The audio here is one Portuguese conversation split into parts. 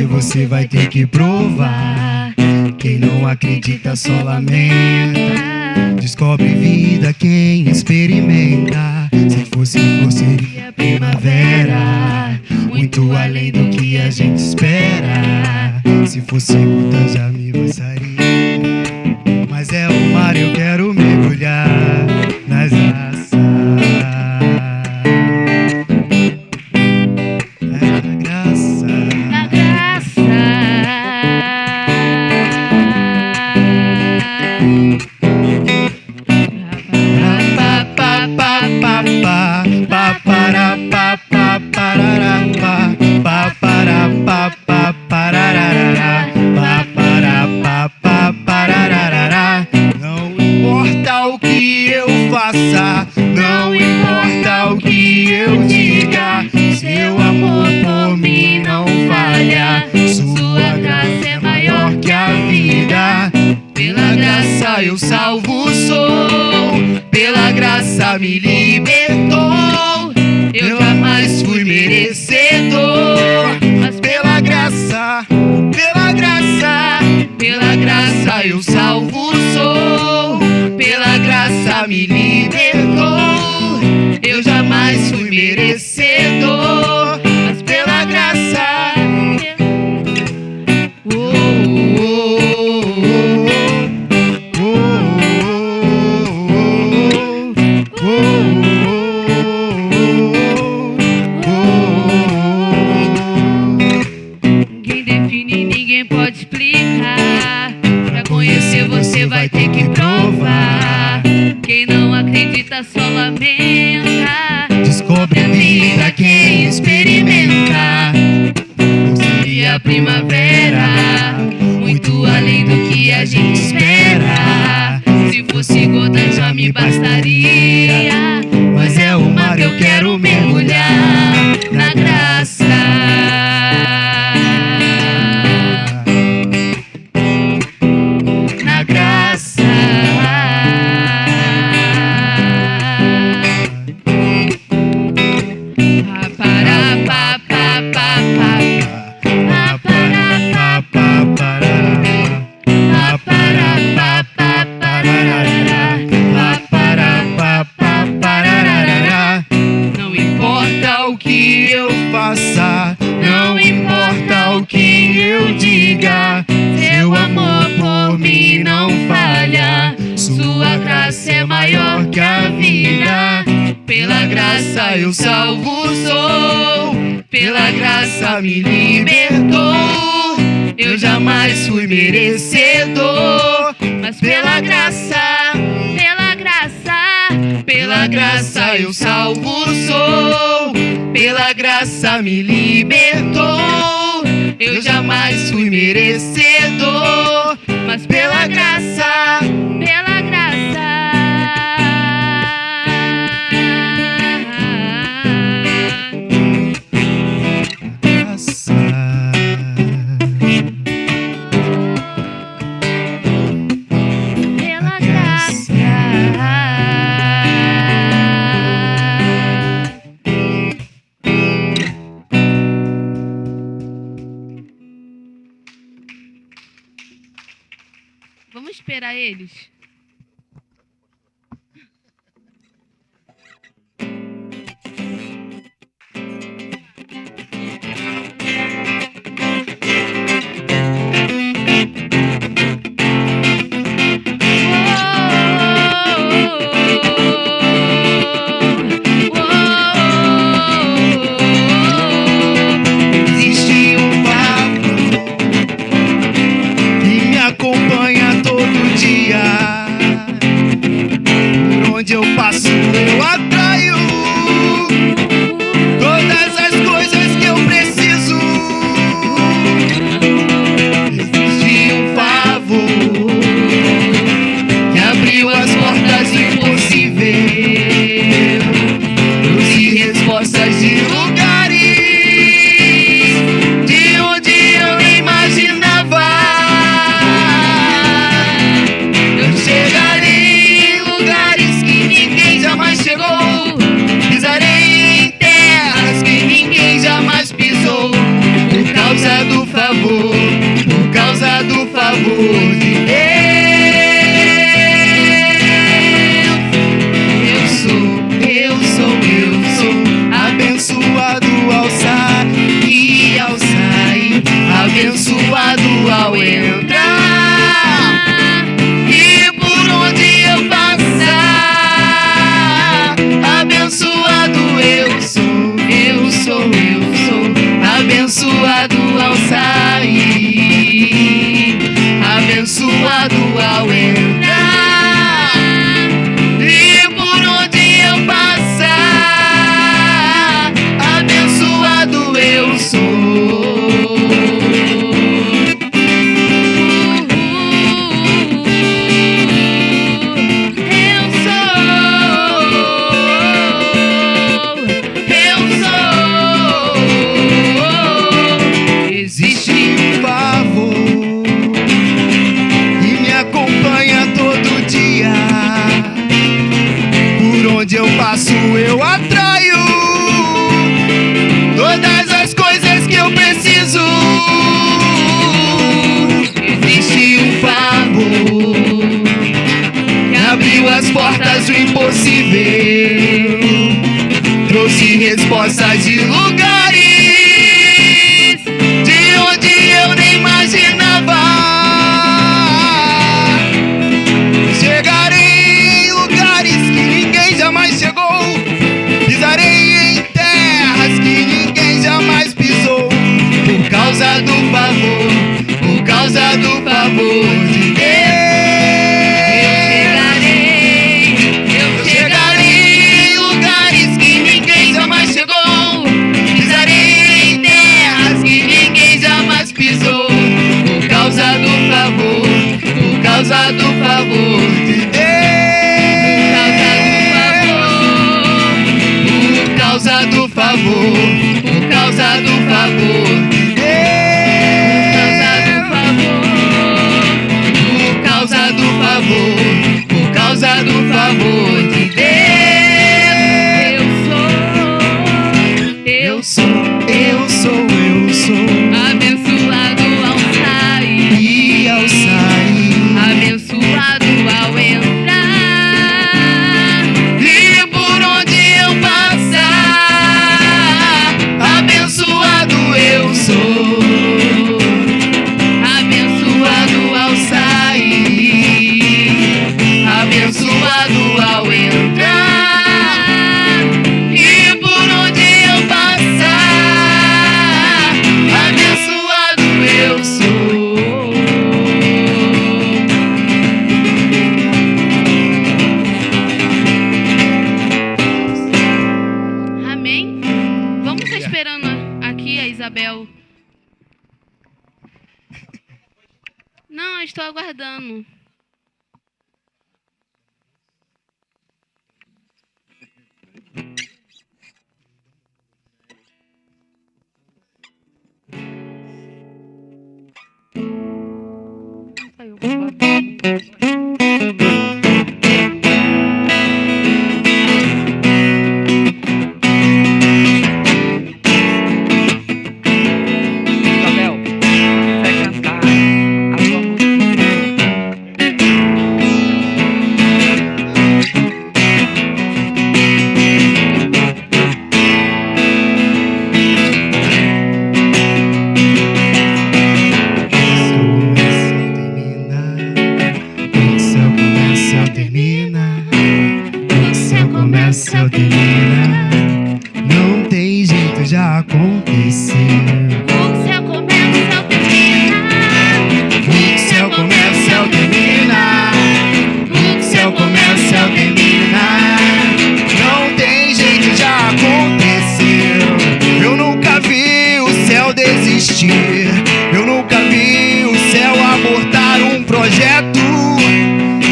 você vai ter que provar. Quem não acredita só lamenta. Descobre vida quem experimenta. Se fosse flor seria primavera, muito além do que a gente espera. Se fosse gota já me bastaria, mas é o mar, eu quero mergulhar nas raças. Não importa o que eu faça, não importa o que eu diga, seu amor por mim não falha. Sua graça é maior que a vida. Pela graça eu salvo sou, pela graça me libertou. Eu jamais fui merecedor, mas pela graça eu salvo sou, pela graça me libertou. Eu jamais fui merecedor, mas pela graça. Ninguém define, ninguém pode explicar. Pra conhecer você vai ter que provar. Quem não acredita só lamenta. Descobre a vida quem experimenta. Não seria primavera, muito além do que a gente espera. Se fosse gota já me bastaria, mas é o mar que eu quero mergulhar na graça. Na graça. Não importa o que eu faça, não importa o que eu diga, seu amor por mim não falha. Sua graça é maior que a vida. Pela graça eu salvo sou, pela graça me libertou. Eu jamais fui merecedor, mas pela graça eu salvo sou, pela graça me libertou. Eu jamais fui merecedor, mas pela graça. Vamos esperar eles? Existe um papo que me acompanha todo dia. Por onde eu passo eu atraio todas as coisas que eu preciso. Existe um favor que abriu as portas impossíveis, trouxe respostas de lugares de onde eu nem imaginava. Eu chegarei em lugares que ninguém jamais chegou. favor de Deus. Eu sou abençoado ao sair e ao sair, abençoado ao entrar e por onde eu passar. Abençoado eu sou abençoado ao sair, abençoado ao entrar e por onde eu passar. Abençoado eu sou. Existe um favor que me acompanha todo dia. Por onde eu passo eu atraio todas as coisas que eu preciso. Existe um favor que abriu as portas do impossível, trouxe respostas de lugares de onde eu nem imaginava. Chegarei em lugares que ninguém jamais chegou, pisarei em terras que ninguém jamais pisou, por causa do favor de Deus. Eu chegarei em lugares que ninguém jamais chegou, pisarei em terras que ninguém jamais pisou, por causa do favor de Deus. Por causa do favor de Deus. Por causa do favor de Deus. Eu sou Abençoado ao sair e ao sair, abençoado ao entrar e por onde eu passar. Abençoado eu sou, abençoado ao sair, abençoado ao entrar e por onde eu passar. Abençoado eu sou. Amém? Vamos ficar esperando aqui a Isabel. Não, eu estou aguardando. Saiu. Isabel, vai cantar a sua música. Começa, termina. Não tem jeito, já aconteceu. O céu começa, termina. O céu começa, termina. O céu começa, termina. Não tem jeito, já aconteceu. Eu nunca vi o céu desistir. Eu nunca vi o céu abortar um projeto.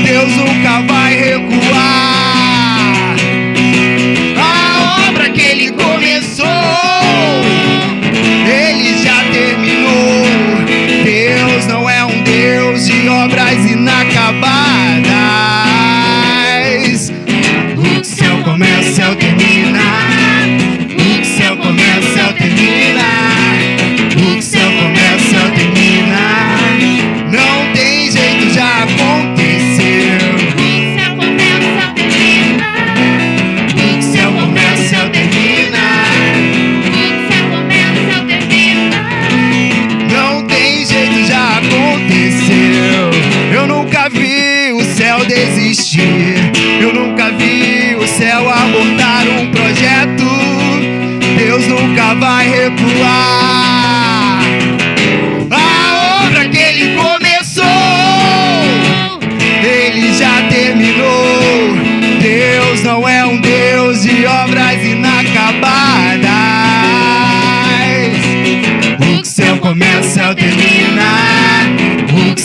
Deus nunca vai recuar. A obra que Ele começou, Ele já terminou. Deus não é um Deus de obras inacabadas. O céu começa, céu termina. O céu começa, céu termina. O céu começa, céu termina. Não tem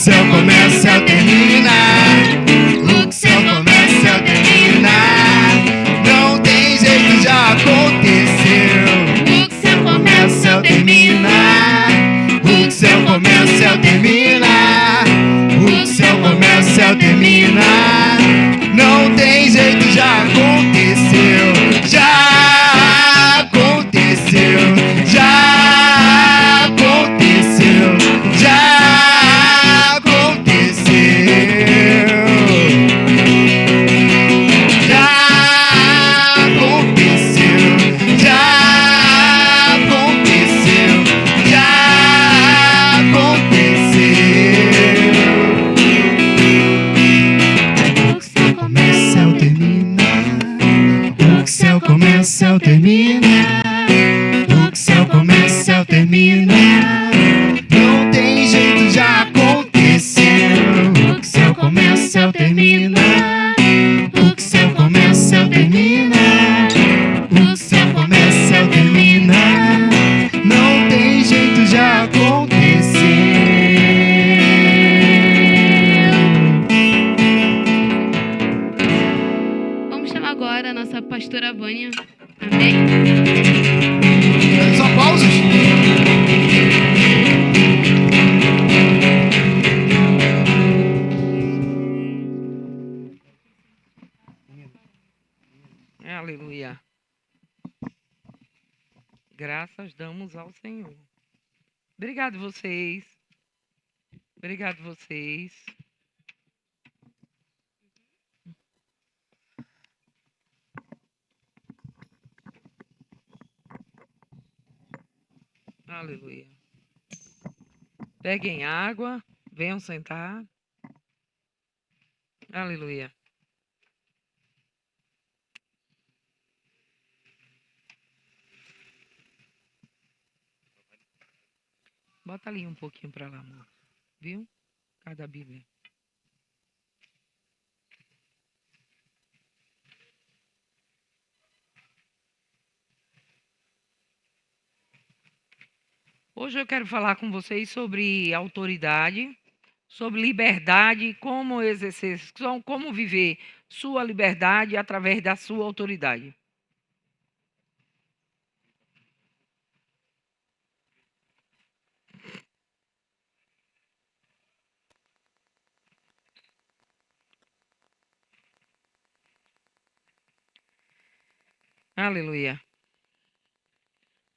céu começa, o céu termina. O céu começa, o céu termina. Não tem jeito, já aconteceu. O céu Começa, o céu termina. O céu começa, o céu termina. O céu começa, o céu termina. Não tem jeito, já aconteceu. Já aconteceu. Já aconteceu. Já aconteceu. Já aconteceu. Já aconteceu. Já aconteceu. O céu Começa, o céu termina. O céu começa, o céu termina. O céu começa, o céu termina. Não tem jeito, já aconteceu. O céu começa, o céu termina. O céu começa, o céu termina. O céu começa, o céu termina. Não tem jeito, já aconteceu. Vamos chamar agora a nossa pastora Vânia. Amém? Só pausas? Aleluia. Graças damos ao Senhor. Obrigado vocês. Obrigado vocês. Aleluia. Peguem água, venham sentar. Aleluia. Bota ali um pouquinho para lá, amor. Viu? Cada Bíblia. Hoje eu quero falar com vocês sobre autoridade, sobre liberdade, como exercer, como viver sua liberdade através da sua autoridade. Aleluia.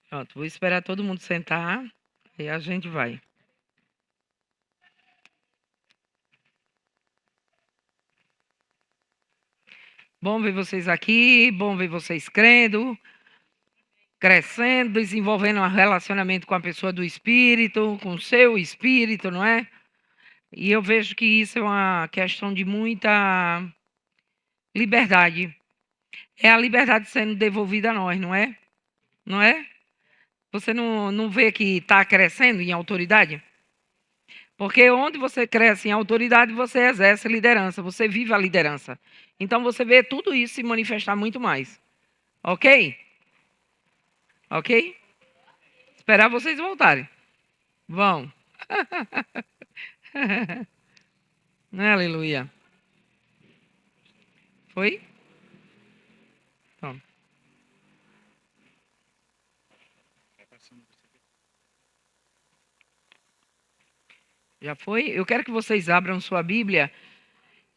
Pronto, vou esperar todo mundo sentar e a gente vai. Bom ver vocês aqui, bom ver vocês crendo, crescendo, desenvolvendo um relacionamento com a pessoa do Espírito, com o seu Espírito, não é? E eu vejo que isso é uma questão de muita liberdade. É a liberdade sendo devolvida a nós, não é? Não é? Você não vê que está crescendo em autoridade? Porque onde você cresce em autoridade, você exerce liderança, você vive a liderança. Então você vê tudo isso se manifestar muito mais. Ok? Ok? Esperar vocês voltarem. Vão. Aleluia. Foi? Pronto. Já foi? Eu quero que vocês abram sua Bíblia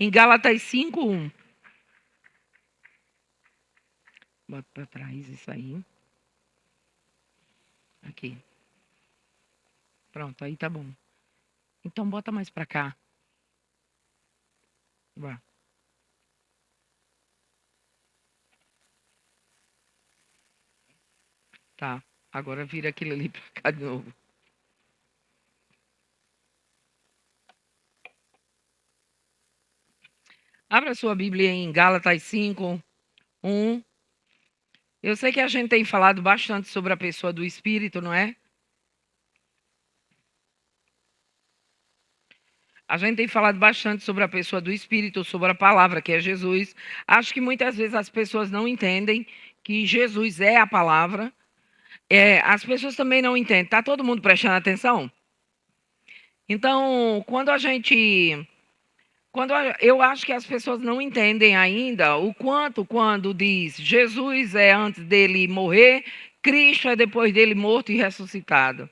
em Gálatas 5:1. Bota para trás isso aí. Aqui. Pronto, aí tá bom. Então bota mais para cá. Vá. Tá. Agora vira aquilo ali para cá de novo. Abra sua Bíblia em Gálatas 5:1. Eu sei que a gente tem falado bastante sobre a pessoa do Espírito, não é? A gente tem falado bastante sobre a pessoa do Espírito, sobre a palavra que é Jesus. Acho que muitas vezes as pessoas não entendem que Jesus é a palavra. As pessoas também não entendem. Está todo mundo prestando atenção? Então, eu acho que as pessoas não entendem ainda o quanto, quando diz Jesus é antes dele morrer, Cristo é depois dele morto e ressuscitado.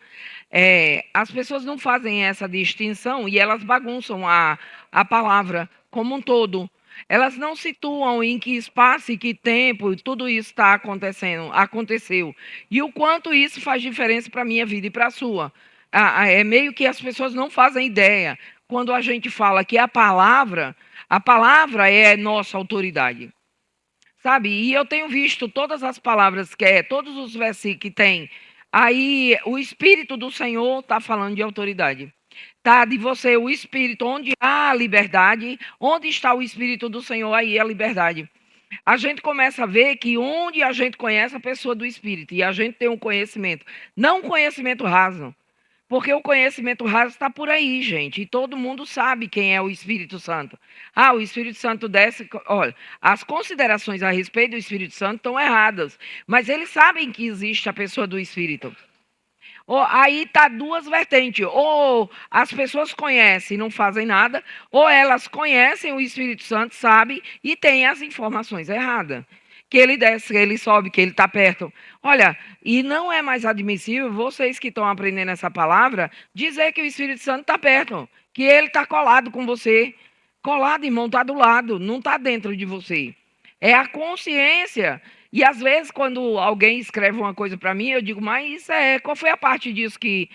As pessoas não fazem essa distinção e elas bagunçam a palavra como um todo. Elas não situam em que espaço e que tempo tudo isso está aconteceu. E o quanto isso faz diferença para a minha vida e para a sua. É meio que as pessoas não fazem ideia. Quando a gente fala que a palavra é nossa autoridade. Sabe? E eu tenho visto todas as palavras todos os versículos que tem. Aí o Espírito do Senhor está falando de autoridade. Tá de você, o Espírito, onde há a liberdade, onde está o Espírito do Senhor, aí é a liberdade. A gente começa a ver que onde a gente conhece a pessoa do Espírito, e a gente tem um conhecimento, não um conhecimento raso, porque o conhecimento raso está por aí, gente, e todo mundo sabe quem é o Espírito Santo. Ah, o Espírito Santo desce. Olha, as considerações a respeito do Espírito Santo estão erradas, mas eles sabem que existe a pessoa do Espírito. Aí está duas vertentes. Ou as pessoas conhecem e não fazem nada, ou elas conhecem o Espírito Santo, sabem, e têm as informações erradas. Que ele desce, que ele sobe, que ele está perto. Olha, e não é mais admissível vocês que estão aprendendo essa palavra dizer que o Espírito Santo está perto, que ele está colado com você. Colado, irmão, está do lado, não está dentro de você. É a consciência. E às vezes, quando alguém escreve uma coisa para mim, eu digo, mas qual foi a parte disso que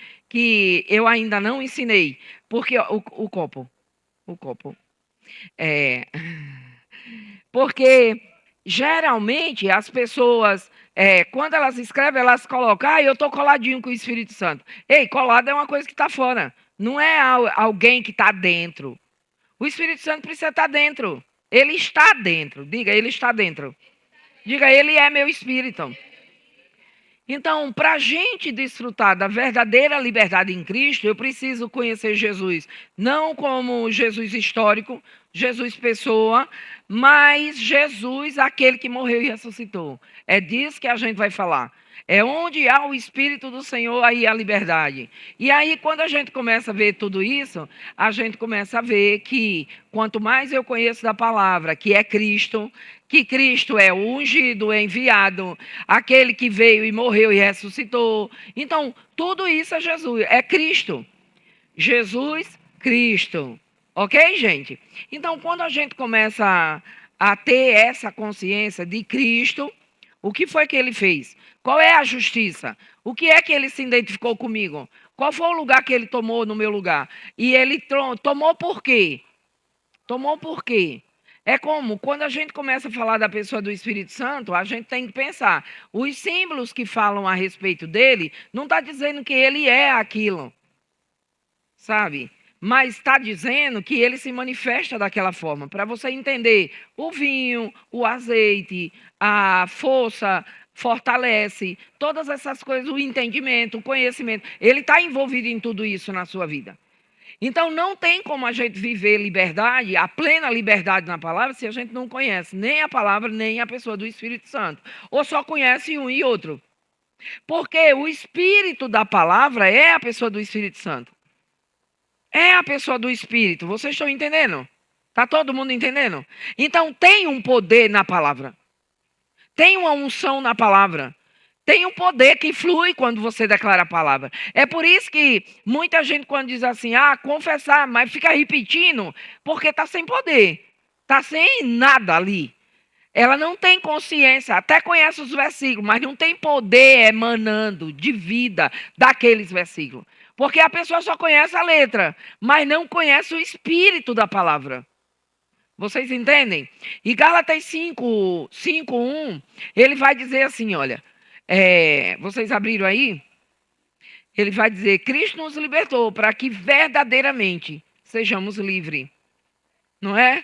eu ainda não ensinei? Porque o copo. É, porque geralmente as pessoas, quando elas escrevem, elas colocam, eu estou coladinho com o Espírito Santo. Ei, colado é uma coisa que está fora. Não é alguém que está dentro. O Espírito Santo precisa estar dentro. Ele está dentro. Diga, ele está dentro. Diga, ele é meu espírito. Então, para a gente desfrutar da verdadeira liberdade em Cristo, eu preciso conhecer Jesus. Não como Jesus histórico, Jesus pessoa, mas Jesus aquele que morreu e ressuscitou. É disso que a gente vai falar. É onde há o Espírito do Senhor, aí há liberdade. E aí, quando a gente começa a ver tudo isso, a gente começa a ver que quanto mais eu conheço da palavra, que é Cristo, que Cristo é o ungido, enviado, aquele que veio e morreu e ressuscitou. Então, tudo isso é Jesus, é Cristo. Jesus, Cristo. Ok, gente? Então, quando a gente começa a ter essa consciência de Cristo, o que foi que ele fez? Qual é a justiça? O que é que ele se identificou comigo? Qual foi o lugar que ele tomou no meu lugar? E ele tomou por quê? Tomou por quê? É como, quando a gente começa a falar da pessoa do Espírito Santo, a gente tem que pensar, os símbolos que falam a respeito dele, não está dizendo que ele é aquilo, sabe? Mas está dizendo que ele se manifesta daquela forma, para você entender o vinho, o azeite, a força, fortalece, todas essas coisas, o entendimento, o conhecimento, ele está envolvido em tudo isso na sua vida. Então, não tem como a gente viver liberdade, a plena liberdade na palavra, se a gente não conhece nem a palavra, nem a pessoa do Espírito Santo. Ou só conhece um e outro. Porque o Espírito da palavra é a pessoa do Espírito Santo. É a pessoa do Espírito. Vocês estão entendendo? Está todo mundo entendendo? Então, tem um poder na palavra. Tem uma unção na palavra. Tem um poder que flui quando você declara a palavra. É por isso que muita gente, quando diz assim, confessar, mas fica repetindo, porque está sem poder. Está sem nada ali. Ela não tem consciência, até conhece os versículos, mas não tem poder emanando de vida daqueles versículos. Porque a pessoa só conhece a letra, mas não conhece o espírito da palavra. Vocês entendem? E Gálatas 5:1, ele vai dizer assim, olha, vocês abriram aí? Ele vai dizer, Cristo nos libertou para que verdadeiramente sejamos livres. Não é?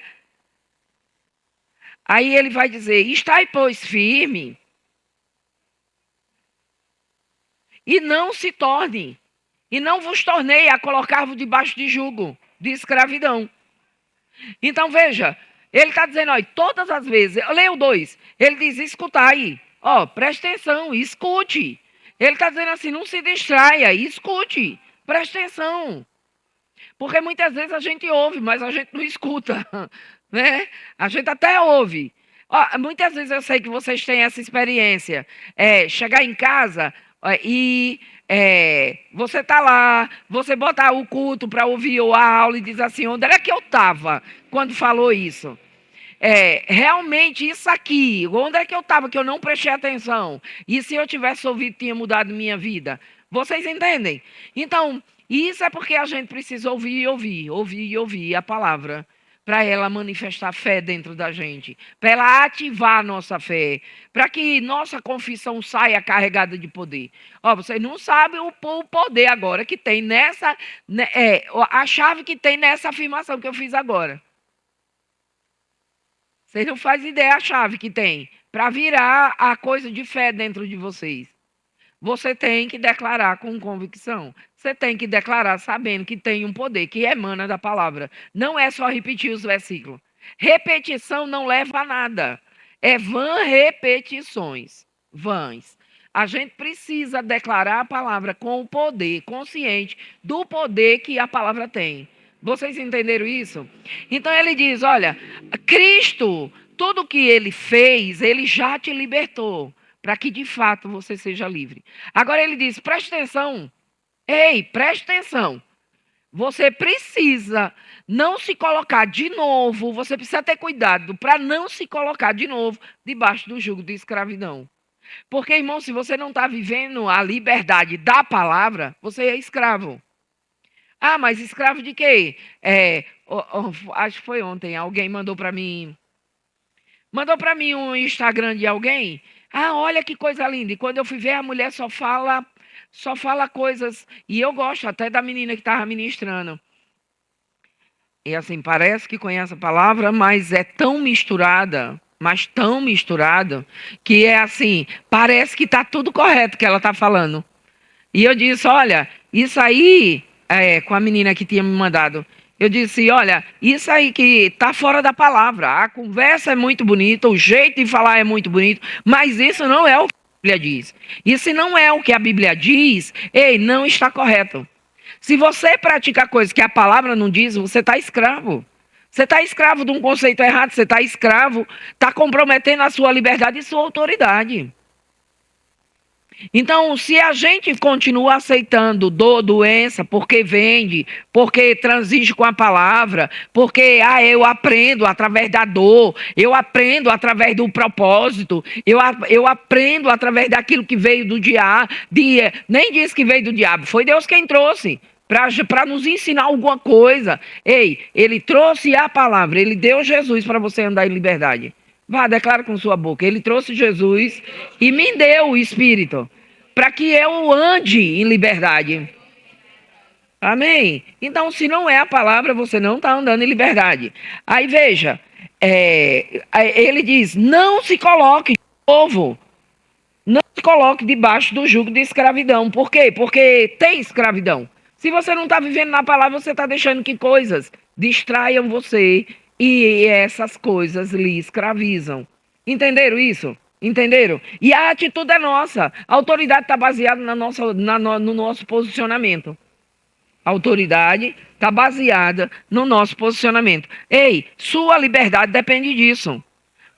Aí ele vai dizer, estai, pois, firme e não se torne, e não vos tornei a colocar-vos debaixo de jugo, de escravidão. Então, veja, ele está dizendo, todas as vezes, leia o 2, ele diz, escutai, preste atenção, escute. Ele está dizendo assim, não se distraia, escute, preste atenção. Porque muitas vezes a gente ouve, mas a gente não escuta, né? A gente até ouve. Ó, muitas vezes eu sei que vocês têm essa experiência. Chegar em casa e você tá lá, você botar o culto para ouvir a aula e diz assim, onde era que eu estava quando falou isso? Realmente isso aqui, onde é que eu estava que eu não prestei atenção? E se eu tivesse ouvido, tinha mudado minha vida? Vocês entendem? Então, isso é porque a gente precisa ouvir a palavra, para ela manifestar fé dentro da gente, para ela ativar a nossa fé, para que nossa confissão saia carregada de poder. Ó, vocês não sabem o poder agora que tem nessa, né, a chave que tem nessa afirmação que eu fiz agora. Vocês não fazem ideia a chave que tem para virar a coisa de fé dentro de vocês. Você tem que declarar com convicção. Você tem que declarar sabendo que tem um poder que emana da palavra. Não é só repetir os versículos. Repetição não leva a nada. É vã repetições. Vãs. A gente precisa declarar a palavra com o poder, consciente do poder que a palavra tem. Vocês entenderam isso? Então ele diz: olha, Cristo, tudo que ele fez, ele já te libertou, para que de fato você seja livre. Agora ele diz: preste atenção. Ei, preste atenção. Você precisa não se colocar de novo, você precisa ter cuidado para não se colocar de novo debaixo do jugo de escravidão. Porque, irmão, se você não está vivendo a liberdade da palavra, você é escravo. Ah, mas escravo de quê? Acho que foi ontem, alguém mandou para mim. Mandou para mim um Instagram de alguém. Ah, olha que coisa linda. E quando eu fui ver, a mulher só fala coisas. E eu gosto até da menina que estava ministrando. E assim, parece que conhece a palavra, mas é tão misturada, mas tão misturada, que é assim, parece que está tudo correto que ela está falando. E eu disse: olha, isso aí, com a menina que tinha me mandado, eu disse: olha, isso aí que está fora da palavra. A conversa é muito bonita, o jeito de falar é muito bonito, mas isso não é o que a Bíblia diz. E se não é o que a Bíblia diz, ei, não está correto. Se você pratica coisas que a palavra não diz, você está escravo. Você está escravo de um conceito errado, você está escravo, está comprometendo a sua liberdade e sua autoridade. Então, se a gente continua aceitando dor, doença, porque vende, porque transige com a palavra, porque eu aprendo através da dor, eu aprendo através do propósito, eu aprendo através daquilo que veio do diabo, nem disse que veio do diabo, foi Deus quem trouxe, para nos ensinar alguma coisa. Ei, ele trouxe a palavra, ele deu Jesus para você andar em liberdade. Vá, declara com sua boca: ele trouxe Jesus e me deu o Espírito, para que eu ande em liberdade. Amém? Então, se não é a palavra, você não está andando em liberdade. Aí veja, ele diz: não se coloque de novo, não se coloque debaixo do jugo de escravidão. Por quê? Porque tem escravidão. Se você não está vivendo na palavra, você está deixando que coisas distraiam você e essas coisas lhe escravizam. Entenderam isso? Entenderam? E a atitude é nossa. A autoridade está baseada no nosso posicionamento. A autoridade está baseada no nosso posicionamento. Ei, sua liberdade depende disso.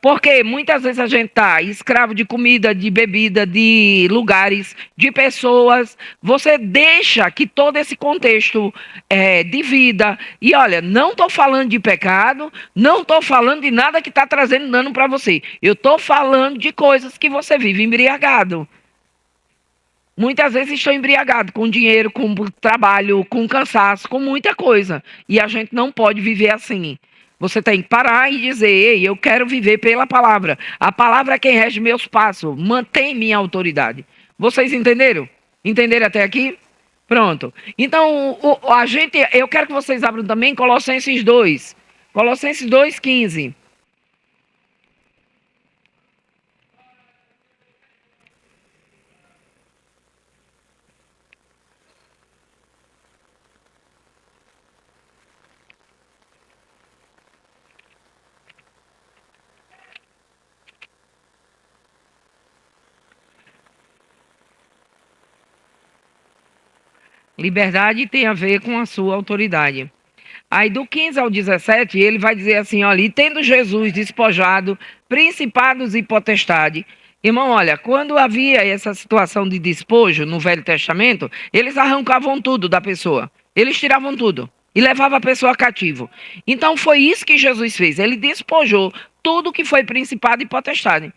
Porque muitas vezes a gente está escravo de comida, de bebida, de lugares, de pessoas. Você deixa que todo esse contexto de vida... E olha, não estou falando de pecado, não estou falando de nada que está trazendo dano para você. Eu estou falando de coisas que você vive embriagado. Muitas vezes estou embriagado com dinheiro, com trabalho, com cansaço, com muita coisa. E a gente não pode viver assim. Você tem que parar e dizer: ei, eu quero viver pela palavra. A palavra é quem rege meus passos. Mantém minha autoridade. Vocês entenderam? Entenderam até aqui? Pronto. Então, eu quero que vocês abram também Colossenses 2. Colossenses 2,15. Liberdade tem a ver com a sua autoridade. Aí do 15 ao 17, ele vai dizer assim, olha, e tendo Jesus despojado principados e potestade. Irmão, olha, quando havia essa situação de despojo no Velho Testamento, eles arrancavam tudo da pessoa. Eles tiravam tudo e levavam a pessoa cativo. Então foi isso que Jesus fez. Ele despojou tudo que foi principado e potestade.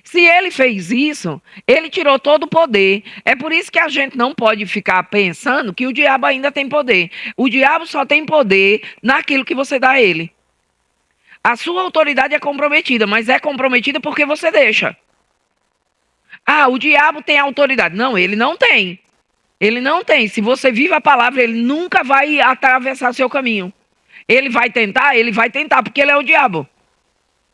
Se ele fez isso, ele tirou todo o poder. É por isso que a gente não pode ficar pensando que o diabo ainda tem poder. O diabo só tem poder naquilo que você dá a ele. A sua autoridade é comprometida, mas é comprometida porque você deixa. Ah, o diabo tem autoridade. Não, ele não tem. Ele não tem. Se você vive a palavra, ele nunca vai atravessar seu caminho. Ele vai tentar, porque ele é o diabo.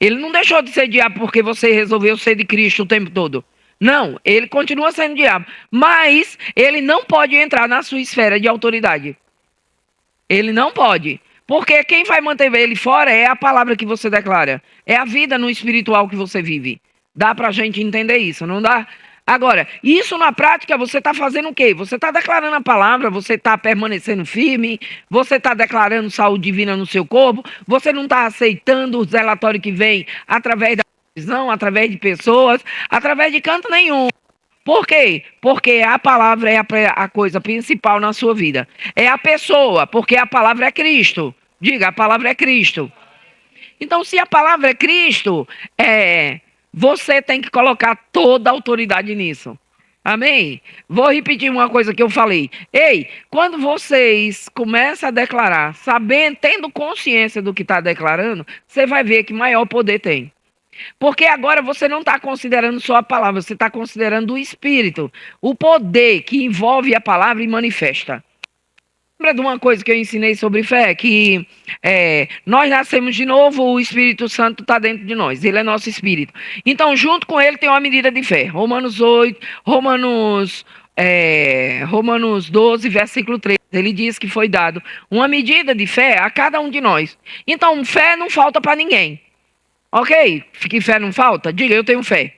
Ele não deixou de ser diabo porque você resolveu ser de Cristo o tempo todo. Não, ele continua sendo diabo. Mas ele não pode entrar na sua esfera de autoridade. Ele não pode. Porque quem vai manter ele fora é a palavra que você declara. É a vida no espiritual que você vive. Dá pra gente entender isso, não dá? Agora, isso na prática você está fazendo o quê? Você está declarando a palavra, você está permanecendo firme, você está declarando saúde divina no seu corpo, você não está aceitando os relatórios que vêm através da televisão, através de pessoas, através de canto nenhum. Por quê? Porque a palavra é a coisa principal na sua vida. É a pessoa, porque a palavra é Cristo. Diga, a palavra é Cristo. Então, se a palavra é Cristo, você tem que colocar toda a autoridade nisso. Amém? Vou repetir uma coisa que eu falei. Ei, quando vocês começam a declarar, sabendo, tendo consciência do que está declarando, você vai ver que maior poder tem. Porque agora você não está considerando só a palavra, você está considerando o Espírito. O poder que envolve a palavra e manifesta. Lembra de uma coisa que eu ensinei sobre fé? Que nós nascemos de novo, o Espírito Santo está dentro de nós. Ele é nosso Espírito. Então, junto com ele tem uma medida de fé. Romanos 12, versículo 13. Ele diz que foi dado uma medida de fé a cada um de nós. Então, fé não falta para ninguém. Ok? Que fé não falta? Diga, eu tenho fé.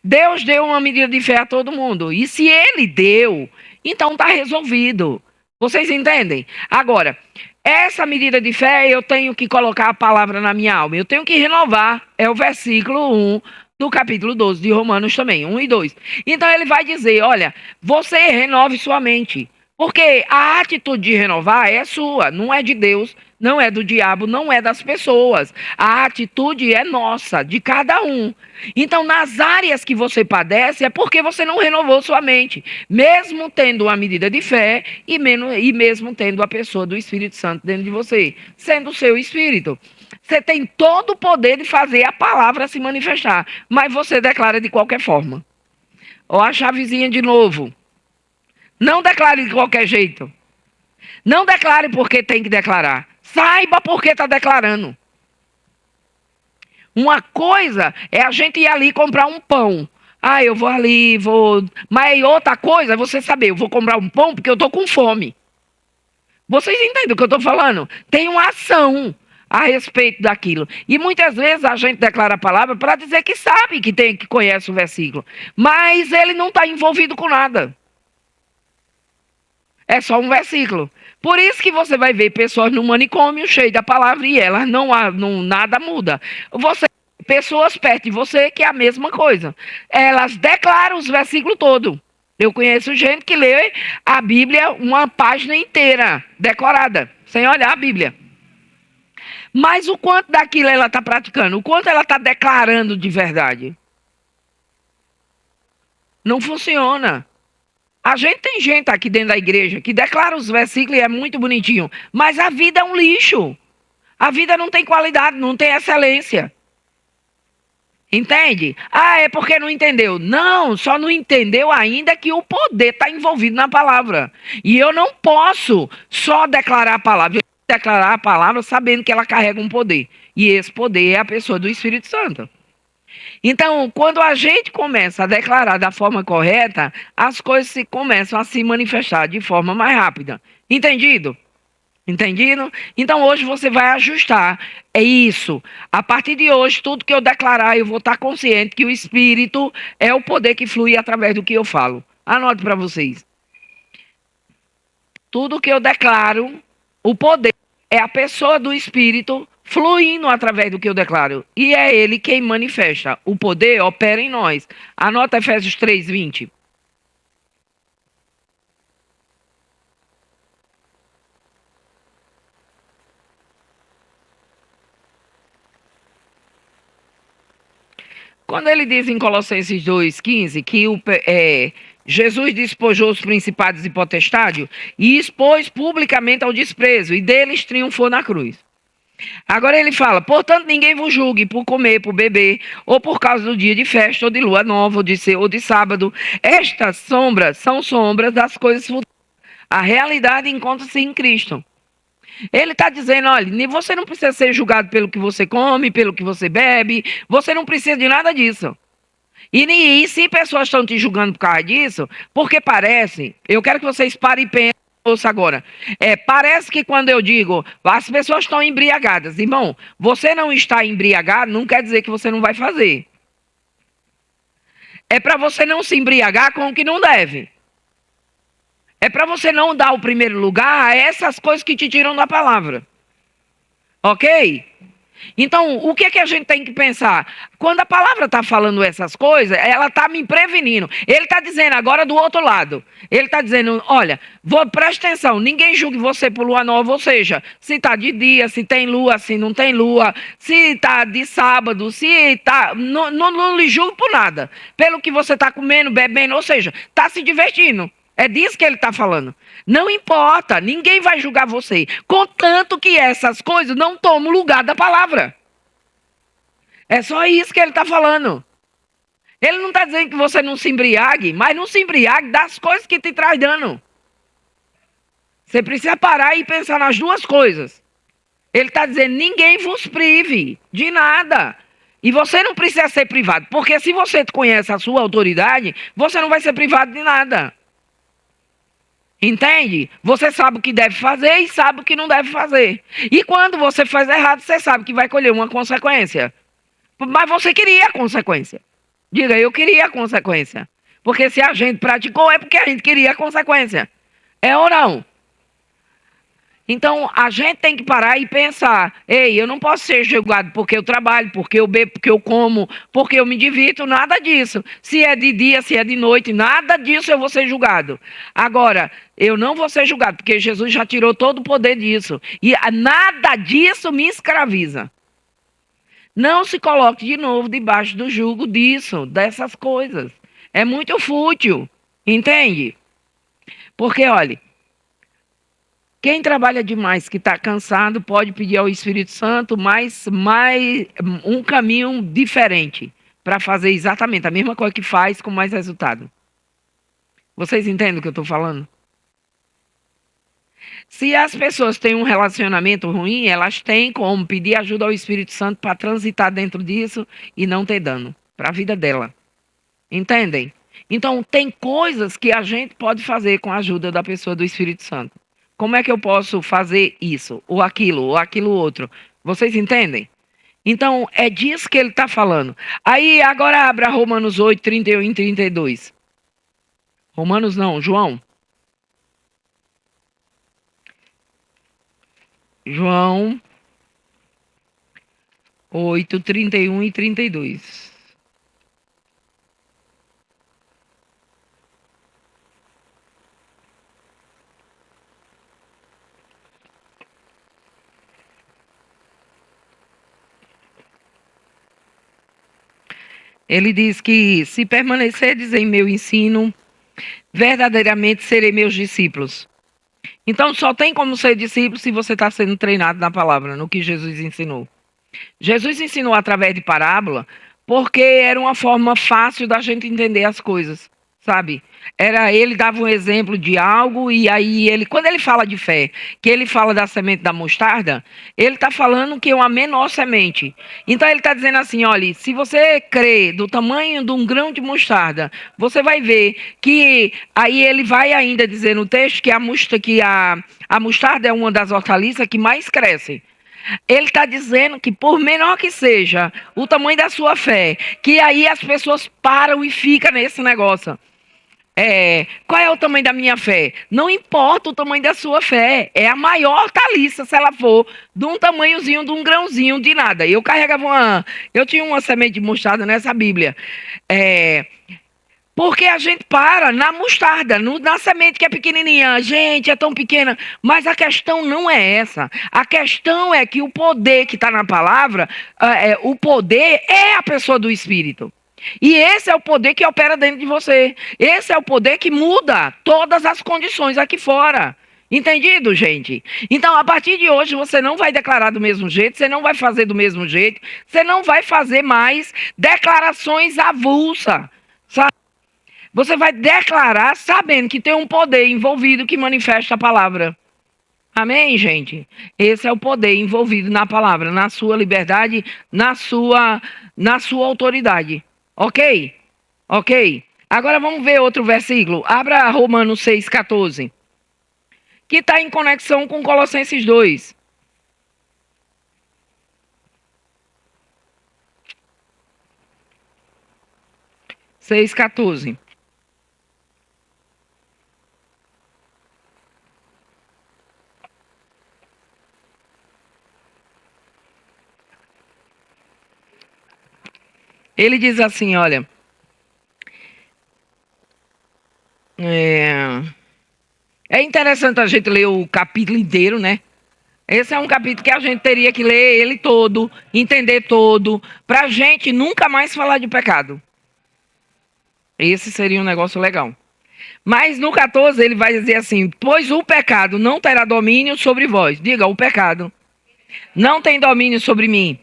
Deus deu uma medida de fé a todo mundo. E se ele deu, então está resolvido. Vocês entendem? Agora, essa medida de fé, eu tenho que colocar a palavra na minha alma. Eu tenho que renovar. É o versículo 1 do capítulo 12 de Romanos também, 1 e 2. Então ele vai dizer, olha, você renove sua mente. Porque a atitude de renovar é sua, não é de Deus, não é do diabo, não é das pessoas. A atitude é nossa, de cada um. Então, nas áreas que você padece, é porque você não renovou sua mente. Mesmo tendo uma medida de fé e mesmo tendo a pessoa do Espírito Santo dentro de você, sendo o seu espírito. Você tem todo o poder de fazer a palavra se manifestar, mas você declara de qualquer forma. Ó, a chavezinha de novo. Não declare de qualquer jeito. Não declare porque tem que declarar. Saiba por que está declarando. Uma coisa é a gente ir ali comprar um pão. Ah, eu vou ali, vou... Mas outra coisa é você saber, eu vou comprar um pão porque eu estou com fome. Vocês entendem o que eu estou falando? Tem uma ação a respeito daquilo. E muitas vezes a gente declara a palavra para dizer que sabe que conhece o versículo. Mas ele não está envolvido com nada. É só um versículo. Por isso que você vai ver pessoas no manicômio cheias da palavra e elas nada muda. Pessoas perto de você que é a mesma coisa. Elas declaram os versículos todos. Eu conheço gente que lê a Bíblia uma página inteira, decorada, sem olhar a Bíblia. Mas o quanto daquilo ela está praticando? O quanto ela está declarando de verdade? Não funciona. A gente tem gente aqui dentro da igreja que declara os versículos e é muito bonitinho. Mas a vida é um lixo. A vida não tem qualidade, não tem excelência. Entende? Ah, é porque não entendeu. Não, só não entendeu ainda que o poder está envolvido na palavra. E eu não posso só declarar a palavra. Eu tenho que declarar a palavra sabendo que ela carrega um poder. E esse poder é a pessoa do Espírito Santo. Então, quando a gente começa a declarar da forma correta, as coisas começam a se manifestar de forma mais rápida. Entendido? Entendido? Então, hoje você vai ajustar. É isso. A partir de hoje, tudo que eu declarar, eu vou estar consciente que o Espírito é o poder que flui através do que eu falo. Anote para vocês. Tudo que eu declaro, o poder é a pessoa do Espírito fluindo através do que eu declaro. E é Ele quem manifesta. O poder opera em nós. Anota Efésios 3:20. Quando ele diz em Colossenses 2:15 que Jesus despojou os principados e potestades e expôs publicamente ao desprezo, e deles triunfou na cruz. Agora ele fala, portanto, ninguém vos julgue por comer, por beber, ou por causa do dia de festa, ou de lua nova, ou de sábado. Estas sombras são sombras das coisas futuras. A realidade encontra-se em Cristo. Ele está dizendo, olha, você não precisa ser julgado pelo que você come, pelo que você bebe, você não precisa de nada disso. E se pessoas estão te julgando por causa disso, porque parece, eu quero que vocês parem e pensem, ouça agora, parece que quando eu digo, as pessoas estão embriagadas, irmão, você não está embriagado, não quer dizer que você não vai fazer. É para você não se embriagar com o que não deve. É para você não dar o primeiro lugar a essas coisas que te tiram da palavra. Ok? Então, o que é que a gente tem que pensar? Quando a palavra está falando essas coisas, ela está me prevenindo. Ele está dizendo agora do outro lado. Ele está dizendo, olha, presta atenção, ninguém julgue você por lua nova, ou seja, se está de dia, se tem lua, se não tem lua, se está de sábado, se está... Não lhe julgue por nada. Pelo que você está comendo, bebendo, ou seja, está se divertindo. É disso que ele está falando. Não importa, ninguém vai julgar você. Contanto que essas coisas não tomam lugar da palavra. É só isso que ele está falando. Ele não está dizendo que você não se embriague, mas não se embriague das coisas que te traz dano. Você precisa parar e pensar nas duas coisas. Ele está dizendo, ninguém vos prive de nada. E você não precisa ser privado, porque se você conhece a sua autoridade, você não vai ser privado de nada. Entende? Você sabe o que deve fazer e sabe o que não deve fazer. E quando você faz errado, você sabe que vai colher uma consequência. Mas você queria a consequência. Diga, eu queria a consequência. Porque se a gente praticou, é porque a gente queria a consequência. É ou não? Então, a gente tem que parar e pensar, ei, eu não posso ser julgado porque eu trabalho, porque eu bebo, porque eu como, porque eu me divirto, nada disso. Se é de dia, se é de noite, nada disso eu vou ser julgado. Agora, eu não vou ser julgado, porque Jesus já tirou todo o poder disso. E nada disso me escraviza. Não se coloque de novo debaixo do jugo disso, dessas coisas. É muito fútil, entende? Porque, olha, quem trabalha demais, que está cansado, pode pedir ao Espírito Santo mais um caminho diferente para fazer exatamente a mesma coisa que faz com mais resultado. Vocês entendem o que eu estou falando? Se as pessoas têm um relacionamento ruim, elas têm como pedir ajuda ao Espírito Santo para transitar dentro disso e não ter dano para a vida dela. Entendem? Então, tem coisas que a gente pode fazer com a ajuda da pessoa do Espírito Santo. Como é que eu posso fazer isso, ou aquilo outro? Vocês entendem? Então, é disso que ele está falando. Aí, agora abra Romanos 8, 31 e 32. Romanos não, João. João 8, 31 e 32. Ele diz que se permanecerdes em meu ensino, verdadeiramente serei meus discípulos. Então só tem como ser discípulo se você está sendo treinado na palavra, no que Jesus ensinou. Jesus ensinou através de parábola, porque era uma forma fácil da gente entender as coisas, sabe? Ele dava um exemplo de algo e aí quando ele fala de fé, que ele fala da semente da mostarda, ele está falando que é uma menor semente. Então ele está dizendo assim, olha, se você crê do tamanho de um grão de mostarda, você vai ver que, aí ele vai ainda dizer no texto que a mostarda é uma das hortaliças que mais cresce. Ele está dizendo que por menor que seja o tamanho da sua fé, que aí as pessoas param e ficam nesse negócio. Qual é o tamanho da minha fé? Não importa o tamanho da sua fé. É a maior hortaliça, se ela for de um tamanhozinho, de um grãozinho, de nada. Eu tinha uma semente de mostarda nessa Bíblia. Porque a gente para na mostarda, na semente que é pequenininha. Gente, é tão pequena. Mas a questão não é essa. A questão é que o poder que está na palavra, o poder é a pessoa do Espírito. E esse é o poder que opera dentro de você. Esse é o poder que muda todas as condições aqui fora. Entendido, gente? Então, a partir de hoje, você não vai declarar do mesmo jeito, você não vai fazer do mesmo jeito, você não vai fazer mais declarações avulsas, sabe? Você vai declarar sabendo que tem um poder envolvido que manifesta a palavra. Amém, gente? Esse é o poder envolvido na palavra, na sua liberdade, na sua autoridade. Ok? Ok? Agora vamos ver outro versículo. Abra Romanos 6,14. Que está em conexão com Colossenses 2. Seis, 14. Ele diz assim, olha. É interessante a gente ler o capítulo inteiro, né? Esse é um capítulo que a gente teria que ler ele todo, entender todo, para a gente nunca mais falar de pecado. Esse seria um negócio legal. Mas no 14 ele vai dizer assim, pois o pecado não terá domínio sobre vós. Diga, o pecado não tem domínio sobre mim.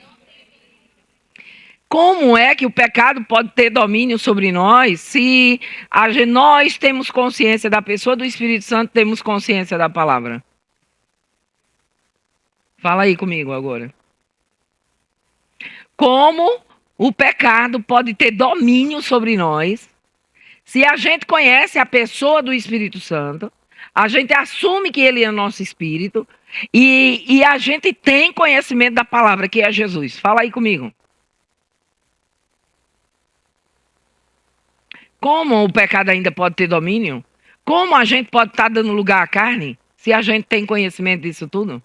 Como é que o pecado pode ter domínio sobre nós se nós temos consciência da pessoa do Espírito Santo, temos consciência da palavra? Fala aí comigo agora. Como o pecado pode ter domínio sobre nós se a gente conhece a pessoa do Espírito Santo, a gente assume que ele é nosso Espírito e a gente tem conhecimento da palavra, que é Jesus. Fala aí comigo. Como o pecado ainda pode ter domínio? Como a gente pode estar dando lugar à carne se a gente tem conhecimento disso tudo?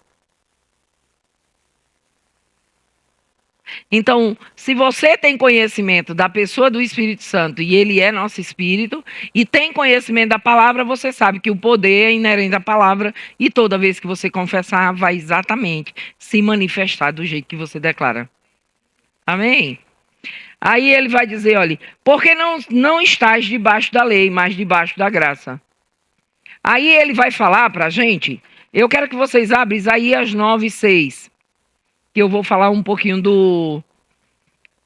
Então, se você tem conhecimento da pessoa do Espírito Santo e ele é nosso Espírito, e tem conhecimento da palavra, você sabe que o poder é inerente à palavra e toda vez que você confessar, vai exatamente se manifestar do jeito que você declara. Amém? Aí ele vai dizer, olha, porque não estás debaixo da lei, mas debaixo da graça. Aí ele vai falar para a gente, eu quero que vocês abram Isaías 9:6, que eu vou falar um pouquinho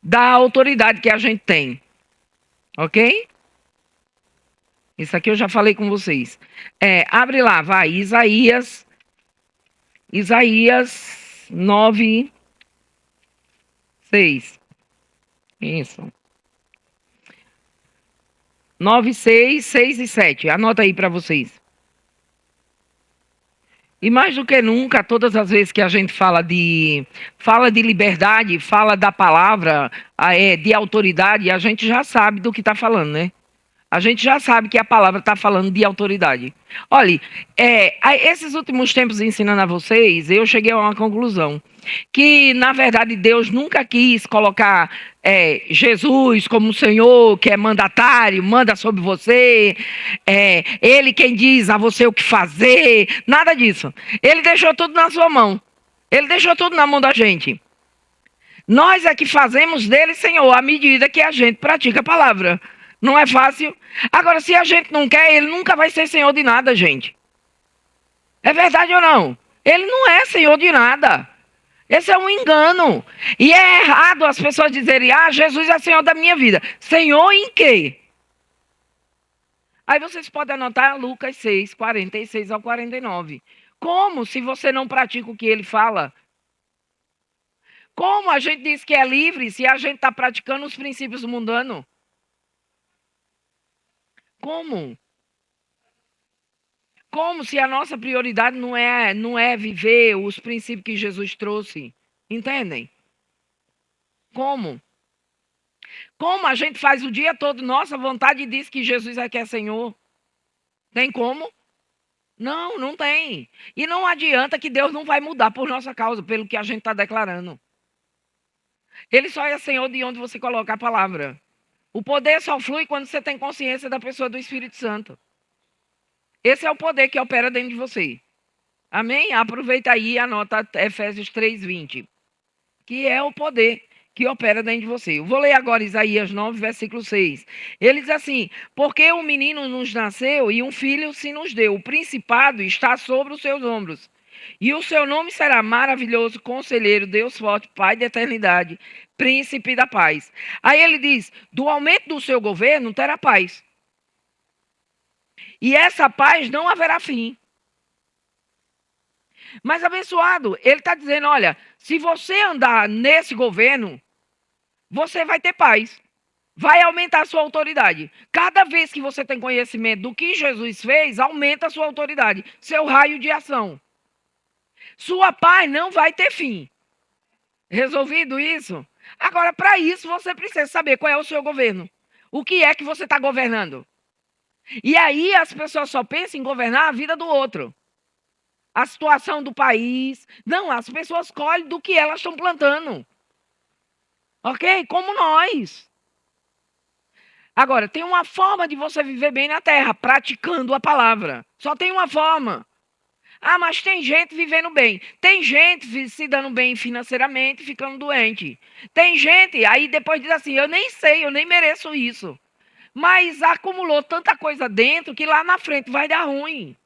da autoridade que a gente tem. Ok? Isso aqui eu já falei com vocês. Abre lá, vai, Isaías 9:6. Isso. 9, 6, 6 e 7. Anota aí para vocês. E mais do que nunca, todas as vezes que a gente fala de liberdade, fala da palavra, de autoridade, a gente já sabe do que está falando, né? A gente já sabe que a palavra está falando de autoridade. Olha, esses últimos tempos ensinando a vocês, eu cheguei a uma conclusão. Que, na verdade, Deus nunca quis colocar Jesus como Senhor, que é mandatário, manda sobre você. Ele quem diz a você o que fazer. Nada disso. Ele deixou tudo na sua mão. Ele deixou tudo na mão da gente. Nós é que fazemos dele Senhor à medida que a gente pratica a palavra. Não é fácil. Agora, se a gente não quer, ele nunca vai ser Senhor de nada, gente. É verdade ou não? Ele não é Senhor de nada. Esse é um engano. E é errado as pessoas dizerem, Jesus é Senhor da minha vida. Senhor em quê? Aí vocês podem anotar Lucas 6, 46 ao 49. Como se você não pratica o que ele fala? Como a gente diz que é livre se a gente está praticando os princípios mundanos? Como? Como se a nossa prioridade não é viver os princípios que Jesus trouxe? Entendem? Como? Como a gente faz o dia todo nossa vontade e diz que Jesus é que é Senhor? Tem como? Não, não tem. E não adianta que Deus não vai mudar por nossa causa, pelo que a gente está declarando. Ele só é Senhor de onde você coloca a palavra. O poder só flui quando você tem consciência da pessoa do Espírito Santo. Esse é o poder que opera dentro de você. Amém? Aproveita aí e anota Efésios 3:20, que é o poder que opera dentro de você. Eu vou ler agora Isaías 9, versículo 6. Ele diz assim: porque um menino nos nasceu e um filho se nos deu. O principado está sobre os seus ombros. E o seu nome será maravilhoso, conselheiro, Deus forte, Pai da eternidade, príncipe da paz. Aí ele diz: do aumento do seu governo terá paz. E essa paz não haverá fim. Mas, abençoado, ele está dizendo, olha, se você andar nesse governo, você vai ter paz. Vai aumentar a sua autoridade. Cada vez que você tem conhecimento do que Jesus fez, aumenta a sua autoridade, seu raio de ação. Sua paz não vai ter fim. Resolvido isso? Agora, para isso, você precisa saber qual é o seu governo. O que é que você está governando? E aí as pessoas só pensam em governar a vida do outro. A situação do país. Não, as pessoas colhem do que elas estão plantando. Ok? Como nós. Agora, tem uma forma de você viver bem na terra, praticando a palavra. Só tem uma forma. Ah, mas tem gente vivendo bem. Tem gente se dando bem financeiramente e ficando doente. Tem gente, aí depois diz assim, eu nem sei, eu nem mereço isso. Mas acumulou tanta coisa dentro que lá na frente vai dar ruim.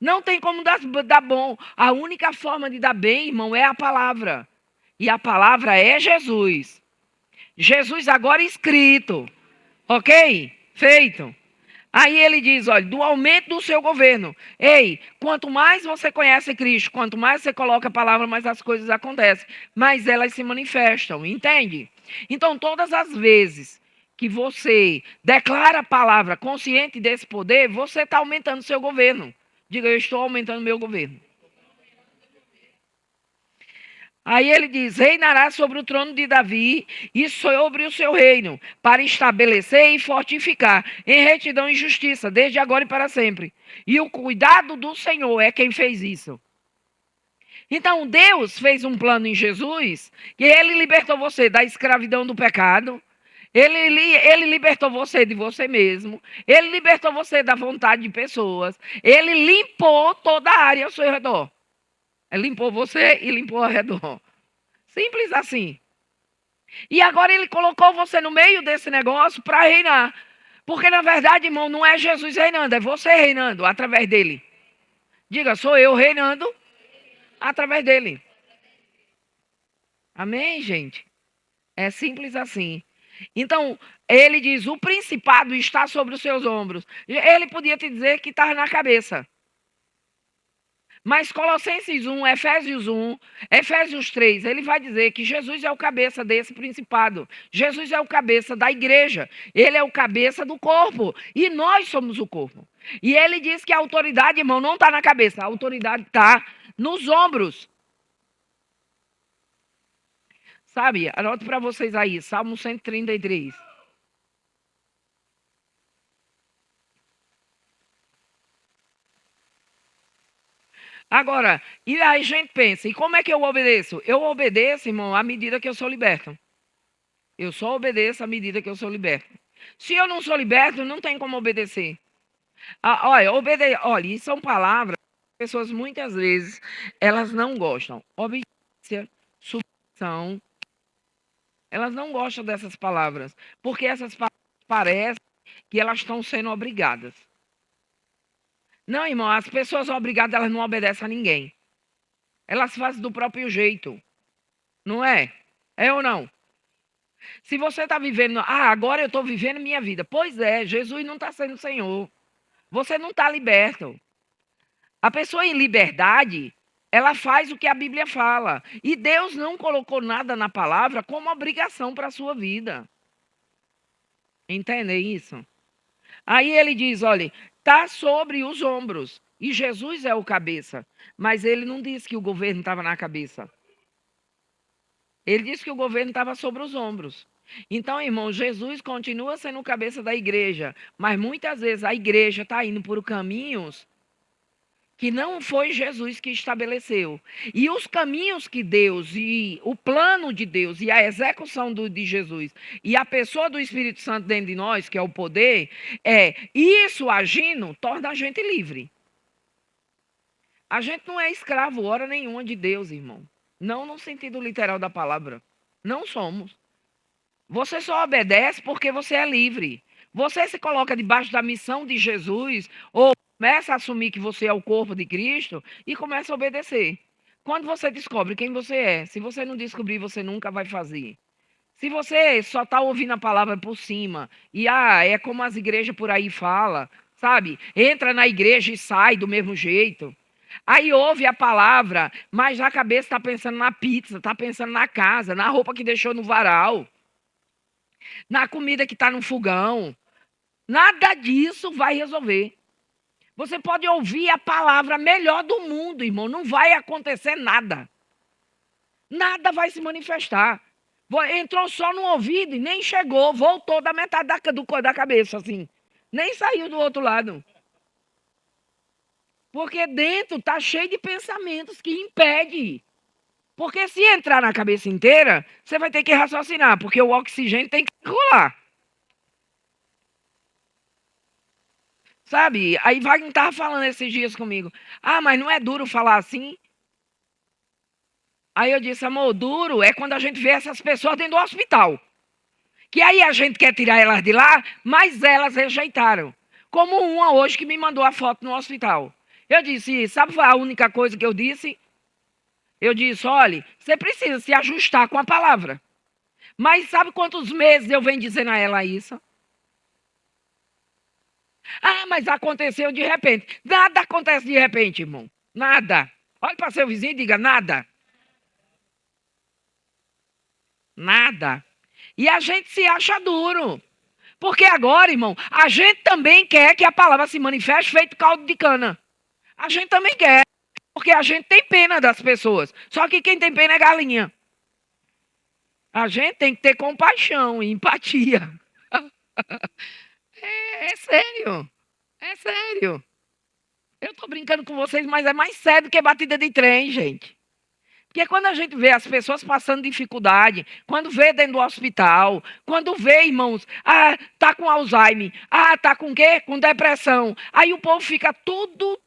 Não tem como dar bom. A única forma de dar bem, irmão, é a palavra. E a palavra é Jesus. Jesus agora escrito. Ok? Feito. Aí ele diz, olha, do aumento do seu governo. Ei, quanto mais você conhece Cristo, quanto mais você coloca a palavra, mais as coisas acontecem. Mais elas se manifestam, entende? Então, todas as vezes que você declara a palavra consciente desse poder, você está aumentando o seu governo. Diga, eu estou aumentando meu governo. Aí ele diz, reinará sobre o trono de Davi e sobre o seu reino, para estabelecer e fortificar em retidão e justiça, desde agora e para sempre. E o cuidado do Senhor é quem fez isso. Então, Deus fez um plano em Jesus, que ele libertou você da escravidão do pecado, ele libertou você de você mesmo, ele libertou você da vontade de pessoas, ele limpou toda a área ao seu redor. Ele limpou você e limpou ao redor. Simples assim. E agora ele colocou você no meio desse negócio para reinar. Porque, na verdade, irmão, não é Jesus reinando, é você reinando através dele. Diga, sou eu reinando através dele. Amém, gente? É simples assim. Então, ele diz, o principado está sobre os seus ombros. Ele podia te dizer que estava na cabeça. Mas Colossenses 1, Efésios 1, Efésios 3, ele vai dizer que Jesus é o cabeça desse principado. Jesus é o cabeça da igreja. Ele é o cabeça do corpo. E nós somos o corpo. E ele diz que a autoridade, irmão, não está na cabeça. A autoridade está nos ombros. Sabe? Anote para vocês aí, Salmo 133. Agora, e aí a gente pensa, e como é que eu obedeço? Eu obedeço, irmão, à medida que eu sou liberto. Eu só obedeço à medida que eu sou liberto. Se eu não sou liberto, não tem como obedecer. Olha, isso são palavras que as pessoas muitas vezes elas não gostam. Obediência, submissão. Elas não gostam dessas palavras, porque essas palavras parecem que elas estão sendo obrigadas. Não, irmão, as pessoas obrigadas, elas não obedecem a ninguém. Elas fazem do próprio jeito. Não é? É ou não? Se você está vivendo, agora eu estou vivendo minha vida. Pois é, Jesus não está sendo Senhor. Você não está liberto. A pessoa em liberdade, ela faz o que a Bíblia fala. E Deus não colocou nada na palavra como obrigação para a sua vida. Entendem isso? Aí ele diz, olha, está sobre os ombros. E Jesus é o cabeça. Mas ele não disse que o governo estava na cabeça. Ele disse que o governo estava sobre os ombros. Então, irmão, Jesus continua sendo o cabeça da igreja, mas muitas vezes a igreja está indo por caminhos que não foi Jesus que estabeleceu. E os caminhos que Deus, e o plano de Deus, e a execução de Jesus, e a pessoa do Espírito Santo dentro de nós, que é o poder, isso agindo, torna a gente livre. A gente não é escravo hora nenhuma de Deus, irmão. Não no sentido literal da palavra. Não somos. Você só obedece porque você é livre. Você se coloca debaixo da missão de Jesus, ou começa a assumir que você é o corpo de Cristo e começa a obedecer. Quando você descobre quem você é, se você não descobrir, você nunca vai fazer. Se você só está ouvindo a palavra por cima, e é como as igrejas por aí falam, sabe? Entra na igreja e sai do mesmo jeito. Aí ouve a palavra, mas na cabeça está pensando na pizza, está pensando na casa, na roupa que deixou no varal, na comida que está no fogão. Nada disso vai resolver. Você pode ouvir a palavra melhor do mundo, irmão. Não vai acontecer nada. Nada vai se manifestar. Entrou só no ouvido e nem chegou. Voltou da metade da cabeça, assim. Nem saiu do outro lado. Porque dentro está cheio de pensamentos que impedem. Porque se entrar na cabeça inteira, você vai ter que raciocinar. Porque o oxigênio tem que rolar. Sabe? Aí Wagner estava falando esses dias comigo. Ah, mas não é duro falar assim? Aí eu disse, amor, duro é quando a gente vê essas pessoas dentro do hospital. Que aí a gente quer tirar elas de lá, mas elas rejeitaram. Como uma hoje que me mandou a foto no hospital. Eu disse, sabe a única coisa que eu disse? Eu disse, olha, você precisa se ajustar com a palavra. Mas sabe quantos meses eu venho dizendo a ela isso? Ah, mas aconteceu de repente. Nada acontece de repente, irmão. Nada. Olha para seu vizinho e diga, nada. Nada. E a gente se acha duro. Porque agora, irmão, a gente também quer que a palavra se manifeste feito caldo de cana. A gente também quer. Porque a gente tem pena das pessoas. Só que quem tem pena é galinha. A gente tem que ter compaixão e empatia. É sério. É sério. Eu estou brincando com vocês, mas é mais sério do que batida de trem, gente. Porque quando a gente vê as pessoas passando dificuldade, quando vê dentro do hospital, quando vê, irmãos, tá com Alzheimer, tá com quê? Com depressão. Aí o povo fica tudo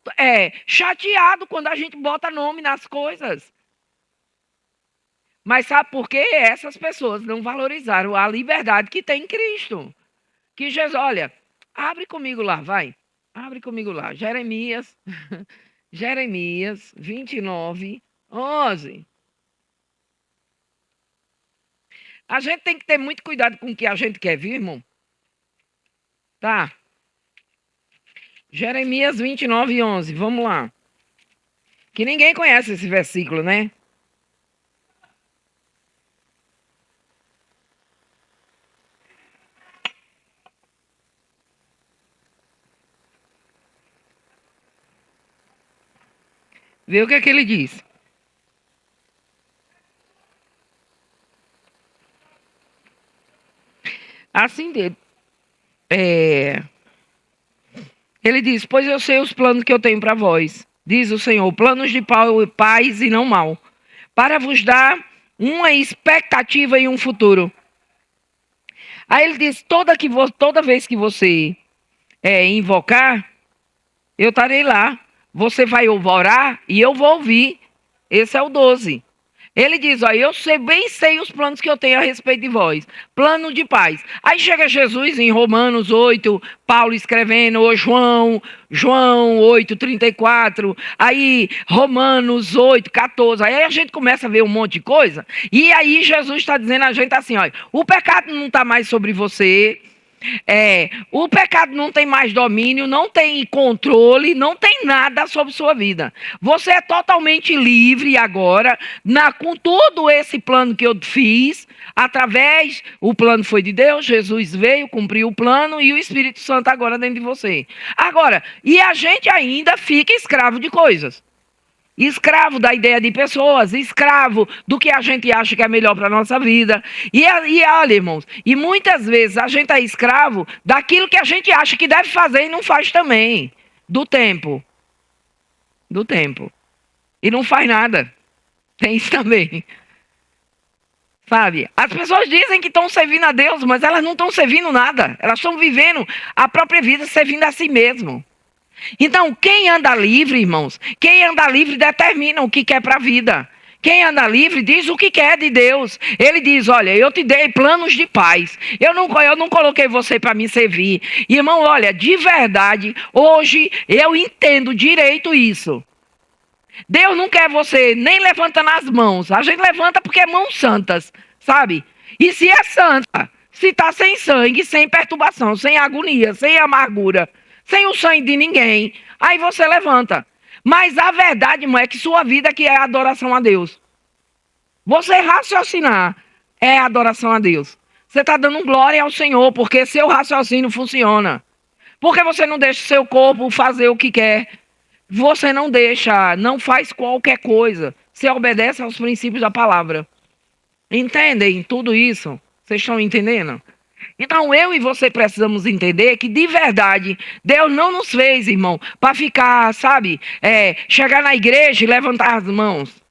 chateado quando a gente bota nome nas coisas. Mas sabe por quê? Essas pessoas não valorizaram a liberdade que tem em Cristo. Que Jesus, olha, abre comigo lá, vai. Abre comigo lá. Jeremias 29, 11. A gente tem que ter muito cuidado com o que a gente quer, viu, irmão? Tá. Jeremias 29, 11. Vamos lá. Que ninguém conhece esse versículo, né? Vê o que é que ele diz. Assim dele. Ele diz, pois eu sei os planos que eu tenho para vós, diz o Senhor, planos de paz e não mal, para vos dar uma expectativa e um futuro. Aí ele diz, toda vez que você invocar, eu estarei lá. Você vai orar e eu vou ouvir. Esse é o 12. Ele diz, eu bem sei os planos que eu tenho a respeito de vós. Plano de paz. Aí chega Jesus em Romanos 8, Paulo escrevendo, ou João 8, 34. Aí Romanos 8, 14. Aí a gente começa a ver um monte de coisa. E aí Jesus está dizendo a gente assim, olha, o pecado não está mais sobre você. O pecado não tem mais domínio, não tem controle, não tem nada sobre sua vida. Você é totalmente livre agora, com todo esse plano que eu fiz, o plano foi de Deus, Jesus veio, cumpriu o plano e o Espírito Santo agora dentro de você. Agora, e a gente ainda fica escravo de coisas. Escravo da ideia de pessoas, escravo do que a gente acha que é melhor para a nossa vida. E olha, irmãos, e muitas vezes a gente é escravo daquilo que a gente acha que deve fazer e não faz também. Do tempo. Do tempo. E não faz nada. Tem isso também. Sabe? As pessoas dizem que estão servindo a Deus, mas elas não estão servindo nada. Elas estão vivendo a própria vida servindo a si mesmo. Então, quem anda livre, irmãos, quem anda livre determina o que quer para a vida. Quem anda livre diz o que quer de Deus. Ele diz, olha, eu te dei planos de paz. Eu não coloquei você para me servir. Irmão, olha, de verdade, hoje eu entendo direito isso. Deus não quer você nem levantando as mãos. A gente levanta porque é mãos santas, sabe? E se é santa, se está sem sangue, sem perturbação, sem agonia, sem amargura, sem o sangue de ninguém, aí você levanta. Mas a verdade, irmão, é que sua vida que é adoração a Deus. Você raciocinar é adoração a Deus. Você está dando glória ao Senhor, porque seu raciocínio funciona. Porque você não deixa seu corpo fazer o que quer. Você não deixa, não faz qualquer coisa. Você obedece aos princípios da palavra. Entendem tudo isso? Vocês estão entendendo? Então, eu e você precisamos entender que, de verdade, Deus não nos fez, irmão, para ficar, sabe, chegar na igreja e levantar as mãos.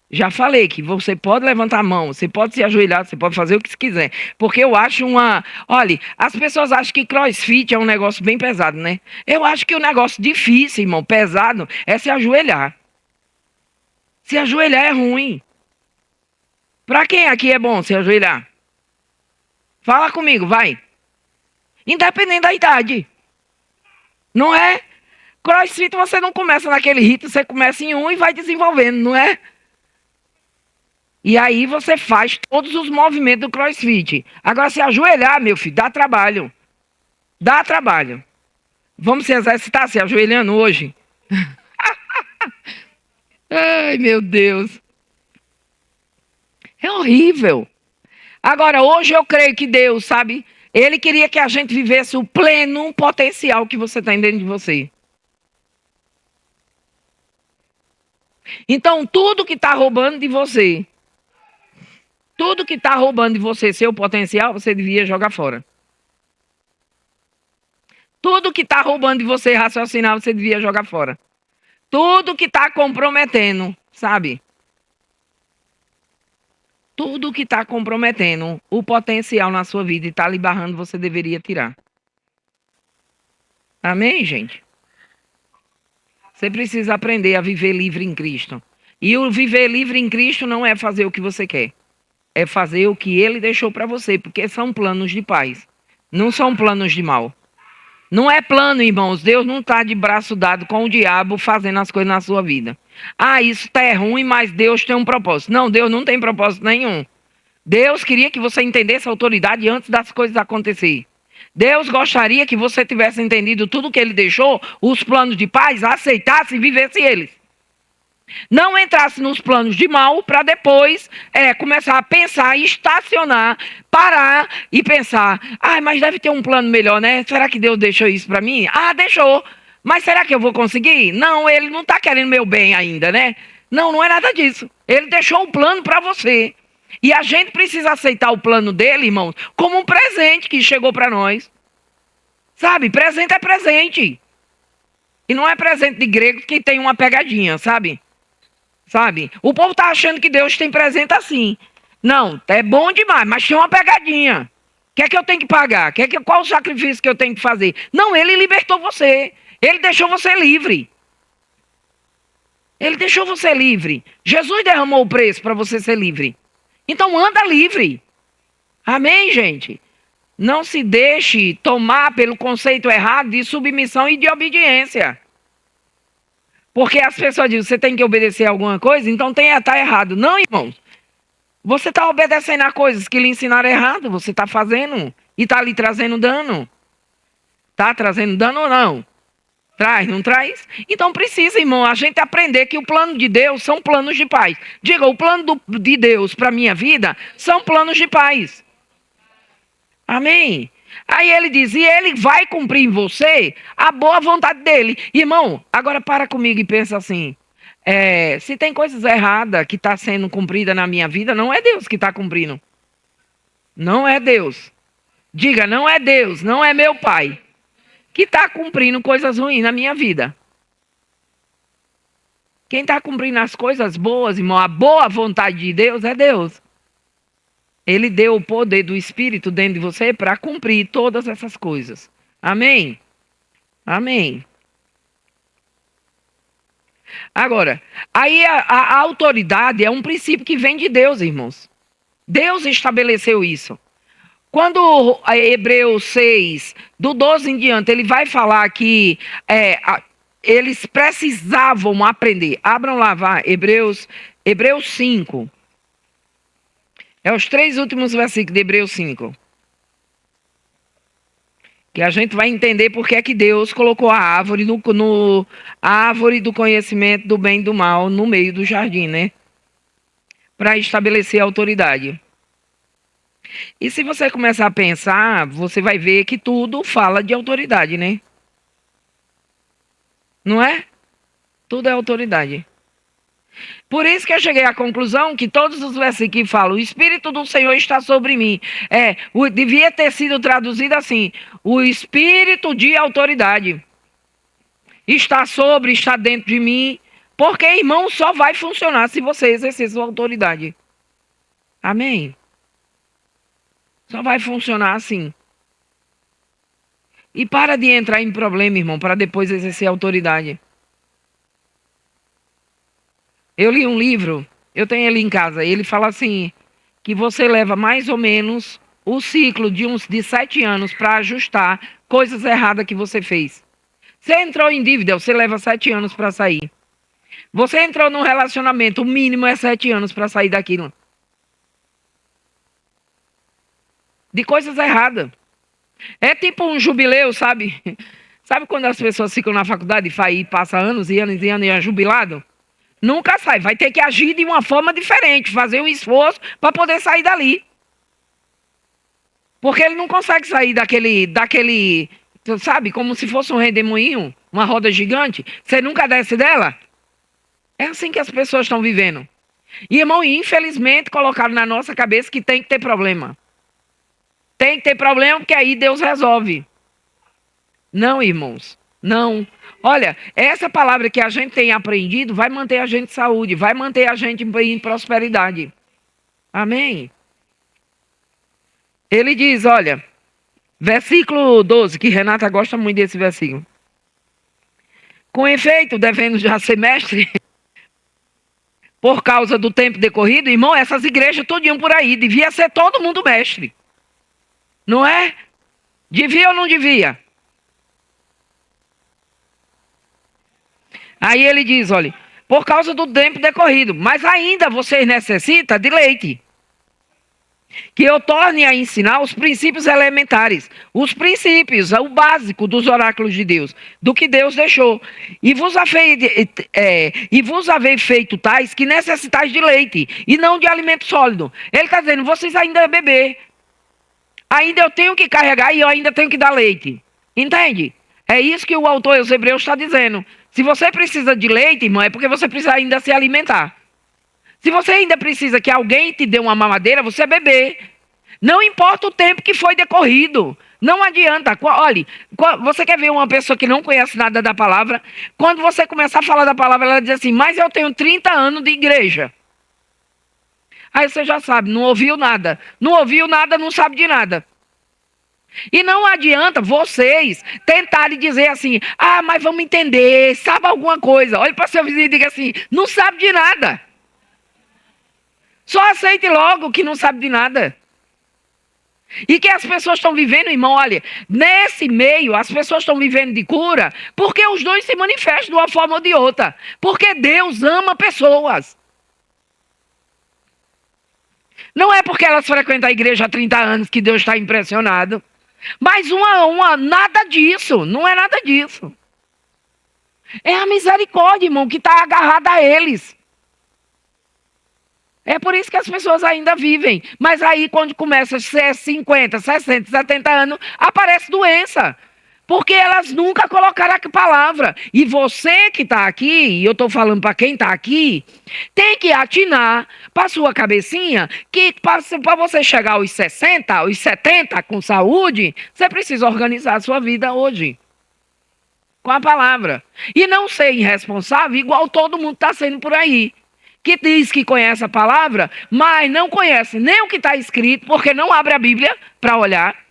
Já falei que você pode levantar a mão, você pode se ajoelhar, você pode fazer o que você quiser. Porque eu acho Olha, as pessoas acham que crossfit é um negócio bem pesado, né? Eu acho que o negócio difícil, irmão, pesado, é se ajoelhar. Se ajoelhar é ruim. Para quem aqui é bom se ajoelhar? Fala comigo, vai. Independente da idade. Não é? Crossfit você não começa naquele ritmo, você começa em um e vai desenvolvendo, não é? E aí você faz todos os movimentos do crossfit. Agora, se ajoelhar, meu filho, dá trabalho. Dá trabalho. Vamos se exercitar se ajoelhando hoje? Ai, meu Deus. É horrível. Agora, hoje eu creio que Deus, sabe, Ele queria que a gente vivesse o pleno potencial que você tem dentro de você. Então, tudo que está roubando de você, seu potencial, você devia jogar fora. Tudo que está roubando de você raciocinar, você devia jogar fora. Tudo que está comprometendo, sabe? Tudo que está comprometendo o potencial na sua vida e está lhe barrando, você deveria tirar. Amém, gente? Você precisa aprender a viver livre em Cristo. E o viver livre em Cristo não é fazer o que você quer. É fazer o que Ele deixou para você, porque são planos de paz. Não são planos de mal. Não é plano, irmãos. Deus não está de braço dado com o diabo fazendo as coisas na sua vida. Ah, isso está ruim, mas Deus tem um propósito. Não, Deus não tem propósito nenhum. Deus queria que você entendesse a autoridade antes das coisas acontecerem. Deus gostaria que você tivesse entendido tudo que Ele deixou, os planos de paz, aceitasse e vivesse eles. Não entrasse nos planos de mal para depois começar a pensar, estacionar, parar e pensar, mas deve ter um plano melhor, né? Será que Deus deixou isso para mim? Ah, deixou. Mas será que eu vou conseguir? Não, Ele não está querendo meu bem ainda, né? Não, não é nada disso. Ele deixou um plano para você. E a gente precisa aceitar o plano dele, irmãos, como um presente que chegou para nós. Sabe, presente é presente. E não é presente de grego que tem uma pegadinha, sabe? Sabe? O povo está achando que Deus tem presente assim. Não, é bom demais, mas tem uma pegadinha. O que é que eu tenho que pagar? Qual o sacrifício que eu tenho que fazer? Não, Ele libertou você. Ele deixou você livre. Ele deixou você livre. Jesus derramou o preço para você ser livre. Então anda livre. Amém, gente? Não se deixe tomar pelo conceito errado de submissão e de obediência. Porque as pessoas dizem, você tem que obedecer a alguma coisa, então está errado. Não, irmãos. Você está obedecendo a coisas que lhe ensinaram errado. Você está fazendo e está lhe trazendo dano. Está trazendo dano ou não? Traz, não traz? Então precisa, irmão, a gente aprender que o plano de Deus são planos de paz. Diga, o plano de Deus para a minha vida são planos de paz. Amém? Aí ele diz, e Ele vai cumprir em você a boa vontade dele. Irmão, agora para comigo e pensa assim. Se tem coisas erradas que está sendo cumprida na minha vida, não é Deus que está cumprindo. Não é Deus. Diga, não é Deus, não é meu pai que está cumprindo coisas ruins na minha vida. Quem está cumprindo as coisas boas, irmão, a boa vontade de Deus é Deus. Ele deu o poder do Espírito dentro de você para cumprir todas essas coisas. Amém? Amém. Agora, aí a autoridade é um princípio que vem de Deus, irmãos. Deus estabeleceu isso. Quando Hebreus 6, do 12 em diante, ele vai falar que eles precisavam aprender. Abram lá, vá, Hebreus 5. É os 3 últimos versículos de Hebreus 5. Que a gente vai entender porque é que Deus colocou a árvore, a árvore do conhecimento do bem e do mal no meio do jardim, né? Para estabelecer a autoridade. E se você começar a pensar, você vai ver que tudo fala de autoridade, né? Não é? Tudo é autoridade. Por isso que eu cheguei à conclusão que todos os versículos que falam, o Espírito do Senhor está sobre mim. Devia ter sido traduzido assim, o Espírito de autoridade está dentro de mim, porque, irmão, só vai funcionar se você exercer sua autoridade. Amém? Só vai funcionar assim. E para de entrar em problema, irmão, para depois exercer autoridade. Eu li um livro, eu tenho ele em casa, ele fala assim, que você leva mais ou menos o ciclo de 7 anos para ajustar coisas erradas que você fez. Você entrou em dívida, você leva 7 anos para sair. Você entrou num relacionamento, o mínimo é 7 anos para sair daquilo. De coisas erradas. É tipo um jubileu, sabe? Sabe quando as pessoas ficam na faculdade e passam anos e anos e anos e é jubilado? Nunca sai. Vai ter que agir de uma forma diferente, fazer um esforço para poder sair dali. Porque ele não consegue sair daquele, sabe, como se fosse um redemoinho, uma roda gigante. Você nunca desce dela? É assim que as pessoas estão vivendo. E, irmão, infelizmente colocaram na nossa cabeça que tem que ter problema. Tem que ter problema porque aí Deus resolve. Não, irmãos. Não. Olha, essa palavra que a gente tem aprendido vai manter a gente em saúde, vai manter a gente em prosperidade. Amém? Ele diz, olha, versículo 12, que Renata gosta muito desse versículo. Com efeito, devendo já ser mestre, por causa do tempo decorrido, irmão, essas igrejas todinho por aí, devia ser todo mundo mestre. Não é? Devia ou não devia? Aí ele diz, olha, por causa do tempo decorrido, mas ainda vocês necessitam de leite. Que eu torne a ensinar os princípios elementares, os princípios, o básico dos oráculos de Deus, do que Deus deixou. E vos havei feito tais que necessitais de leite, e não de alimento sólido. Ele está dizendo, vocês ainda é bebê. Ainda eu tenho que carregar e eu ainda tenho que dar leite. Entende? É isso que o autor aos Hebreus está dizendo. Se você precisa de leite, irmão, é porque você precisa ainda se alimentar. Se você ainda precisa que alguém te dê uma mamadeira, você é bebê. Não importa o tempo que foi decorrido. Não adianta. Olhe, você quer ver uma pessoa que não conhece nada da palavra? Quando você começar a falar da palavra, ela diz assim, mas eu tenho 30 anos de igreja. Aí você já sabe, não ouviu nada. Não ouviu nada, não sabe de nada. E não adianta vocês tentarem dizer assim, mas vamos entender, sabe alguma coisa. Olhe para seu vizinho e diga assim, não sabe de nada. Só aceite logo que não sabe de nada. E que as pessoas estão vivendo, irmão, olha, nesse meio as pessoas estão vivendo de cura porque os dois se manifestam de uma forma ou de outra. Porque Deus ama pessoas. Não é porque elas frequentam a igreja há 30 anos que Deus está impressionado. Mas nada disso, não é nada disso. É a misericórdia, irmão, que está agarrada a eles. É por isso que as pessoas ainda vivem. Mas aí, quando começa a ser 50, 60, 70 anos, aparece doença. Porque elas nunca colocaram a palavra. E você que está aqui, e eu estou falando para quem está aqui, tem que atinar para sua cabecinha que para você chegar aos 60, aos 70 com saúde, você precisa organizar a sua vida hoje. Com a palavra. E não ser irresponsável igual todo mundo está sendo por aí. Que diz que conhece a palavra, mas não conhece nem o que está escrito, porque não abre a Bíblia para olhar.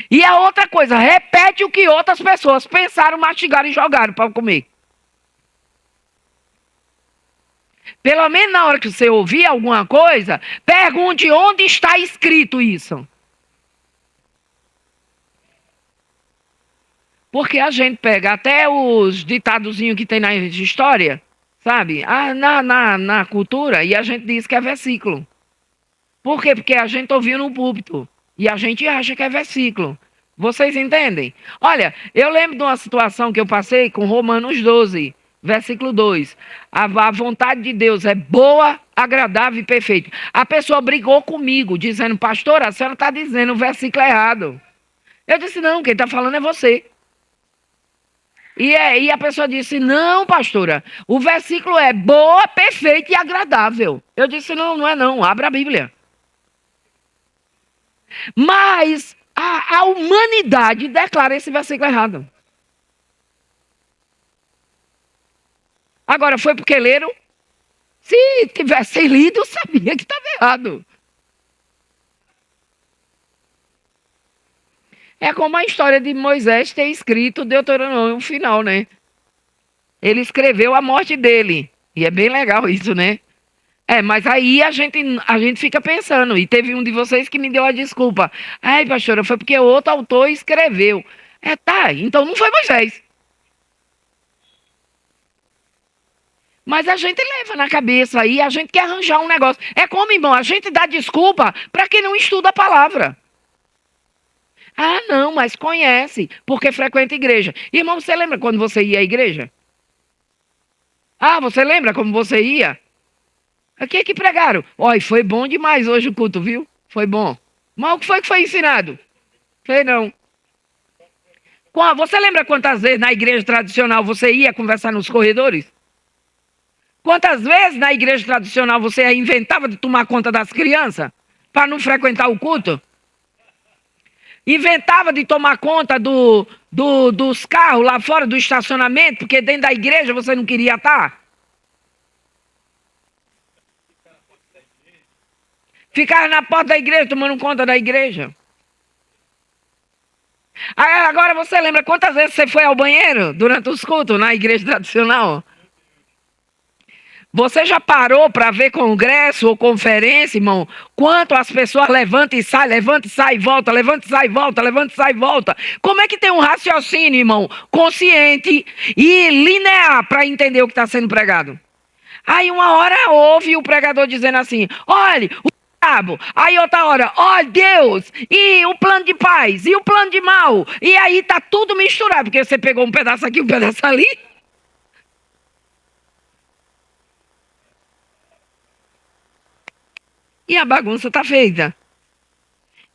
E a outra coisa, repete o que outras pessoas pensaram, mastigaram e jogaram para comer. Pelo menos na hora que você ouvir alguma coisa, pergunte onde está escrito isso. Porque a gente pega até os ditadozinhos que tem na história, sabe? Na cultura, e a gente diz que é versículo. Por quê? Porque a gente ouviu no púlpito. E a gente acha que é versículo. Vocês entendem? Olha, eu lembro de uma situação que eu passei com Romanos 12, versículo 2. A vontade de Deus é boa, agradável e perfeita. A pessoa brigou comigo, dizendo, pastor, a senhora está dizendo o versículo errado. Eu disse, não, quem está falando é você. E a pessoa disse, não, pastora, o versículo é boa, perfeita e agradável. Eu disse, não, não é não, abra a Bíblia. Mas a humanidade declara esse versículo errado. Agora, foi porque leram? Se tivessem lido, sabia que estava errado. É como a história de Moisés ter escrito Deuteronômio no final, né? Ele escreveu a morte dele. E é bem legal isso, né? Mas aí a gente fica pensando. E teve um de vocês que me deu a desculpa. Ai, pastora, foi porque outro autor escreveu. Tá, então não foi Moisés. Mas a gente leva na cabeça aí, a gente quer arranjar um negócio. É como, irmão, a gente dá desculpa para quem não estuda a palavra. Ah, não, mas conhece, porque frequenta a igreja. Irmão, você lembra quando você ia à igreja? Ah, você lembra como você ia? Aqui é que pregaram. Olha, foi bom demais hoje o culto, viu? Foi bom. Mas o que foi ensinado? Sei não. Você lembra quantas vezes na igreja tradicional você ia conversar nos corredores? Quantas vezes na igreja tradicional você inventava de tomar conta das crianças para não frequentar o culto? Inventava de tomar conta dos carros lá fora do estacionamento, porque dentro da igreja você não queria estar? Ficava na porta da igreja, tomando conta da igreja. Agora você lembra quantas vezes você foi ao banheiro durante os cultos na igreja tradicional? Você já parou para ver congresso ou conferência, irmão? Quanto as pessoas levantam e saem e volta, levanta e sai e volta, levanta e sai e volta. Como é que tem um raciocínio, irmão, consciente e linear para entender o que está sendo pregado? Aí uma hora ouve o pregador dizendo assim, olha, o diabo. Aí outra hora, olha, Deus, e o plano de paz, e o plano de mal. E aí tá tudo misturado, porque você pegou um pedaço aqui, um pedaço ali. E a bagunça está feita.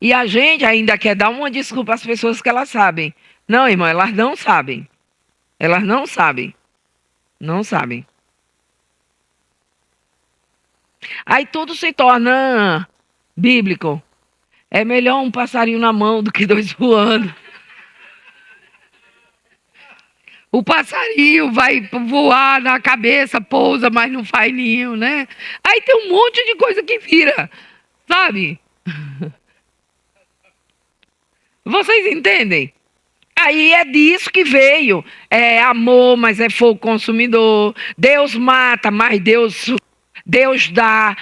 E a gente ainda quer dar uma desculpa às pessoas que elas sabem. Não, irmão, elas não sabem. Elas não sabem. Não sabem. Aí tudo se torna bíblico. É melhor um passarinho na mão do que dois voando. O passarinho vai voar na cabeça, pousa, mas não faz ninho, né? Aí tem um monte de coisa que vira, sabe? Vocês entendem? Aí é disso que veio. É amor, mas é fogo consumidor. Deus mata, mas Deus dá,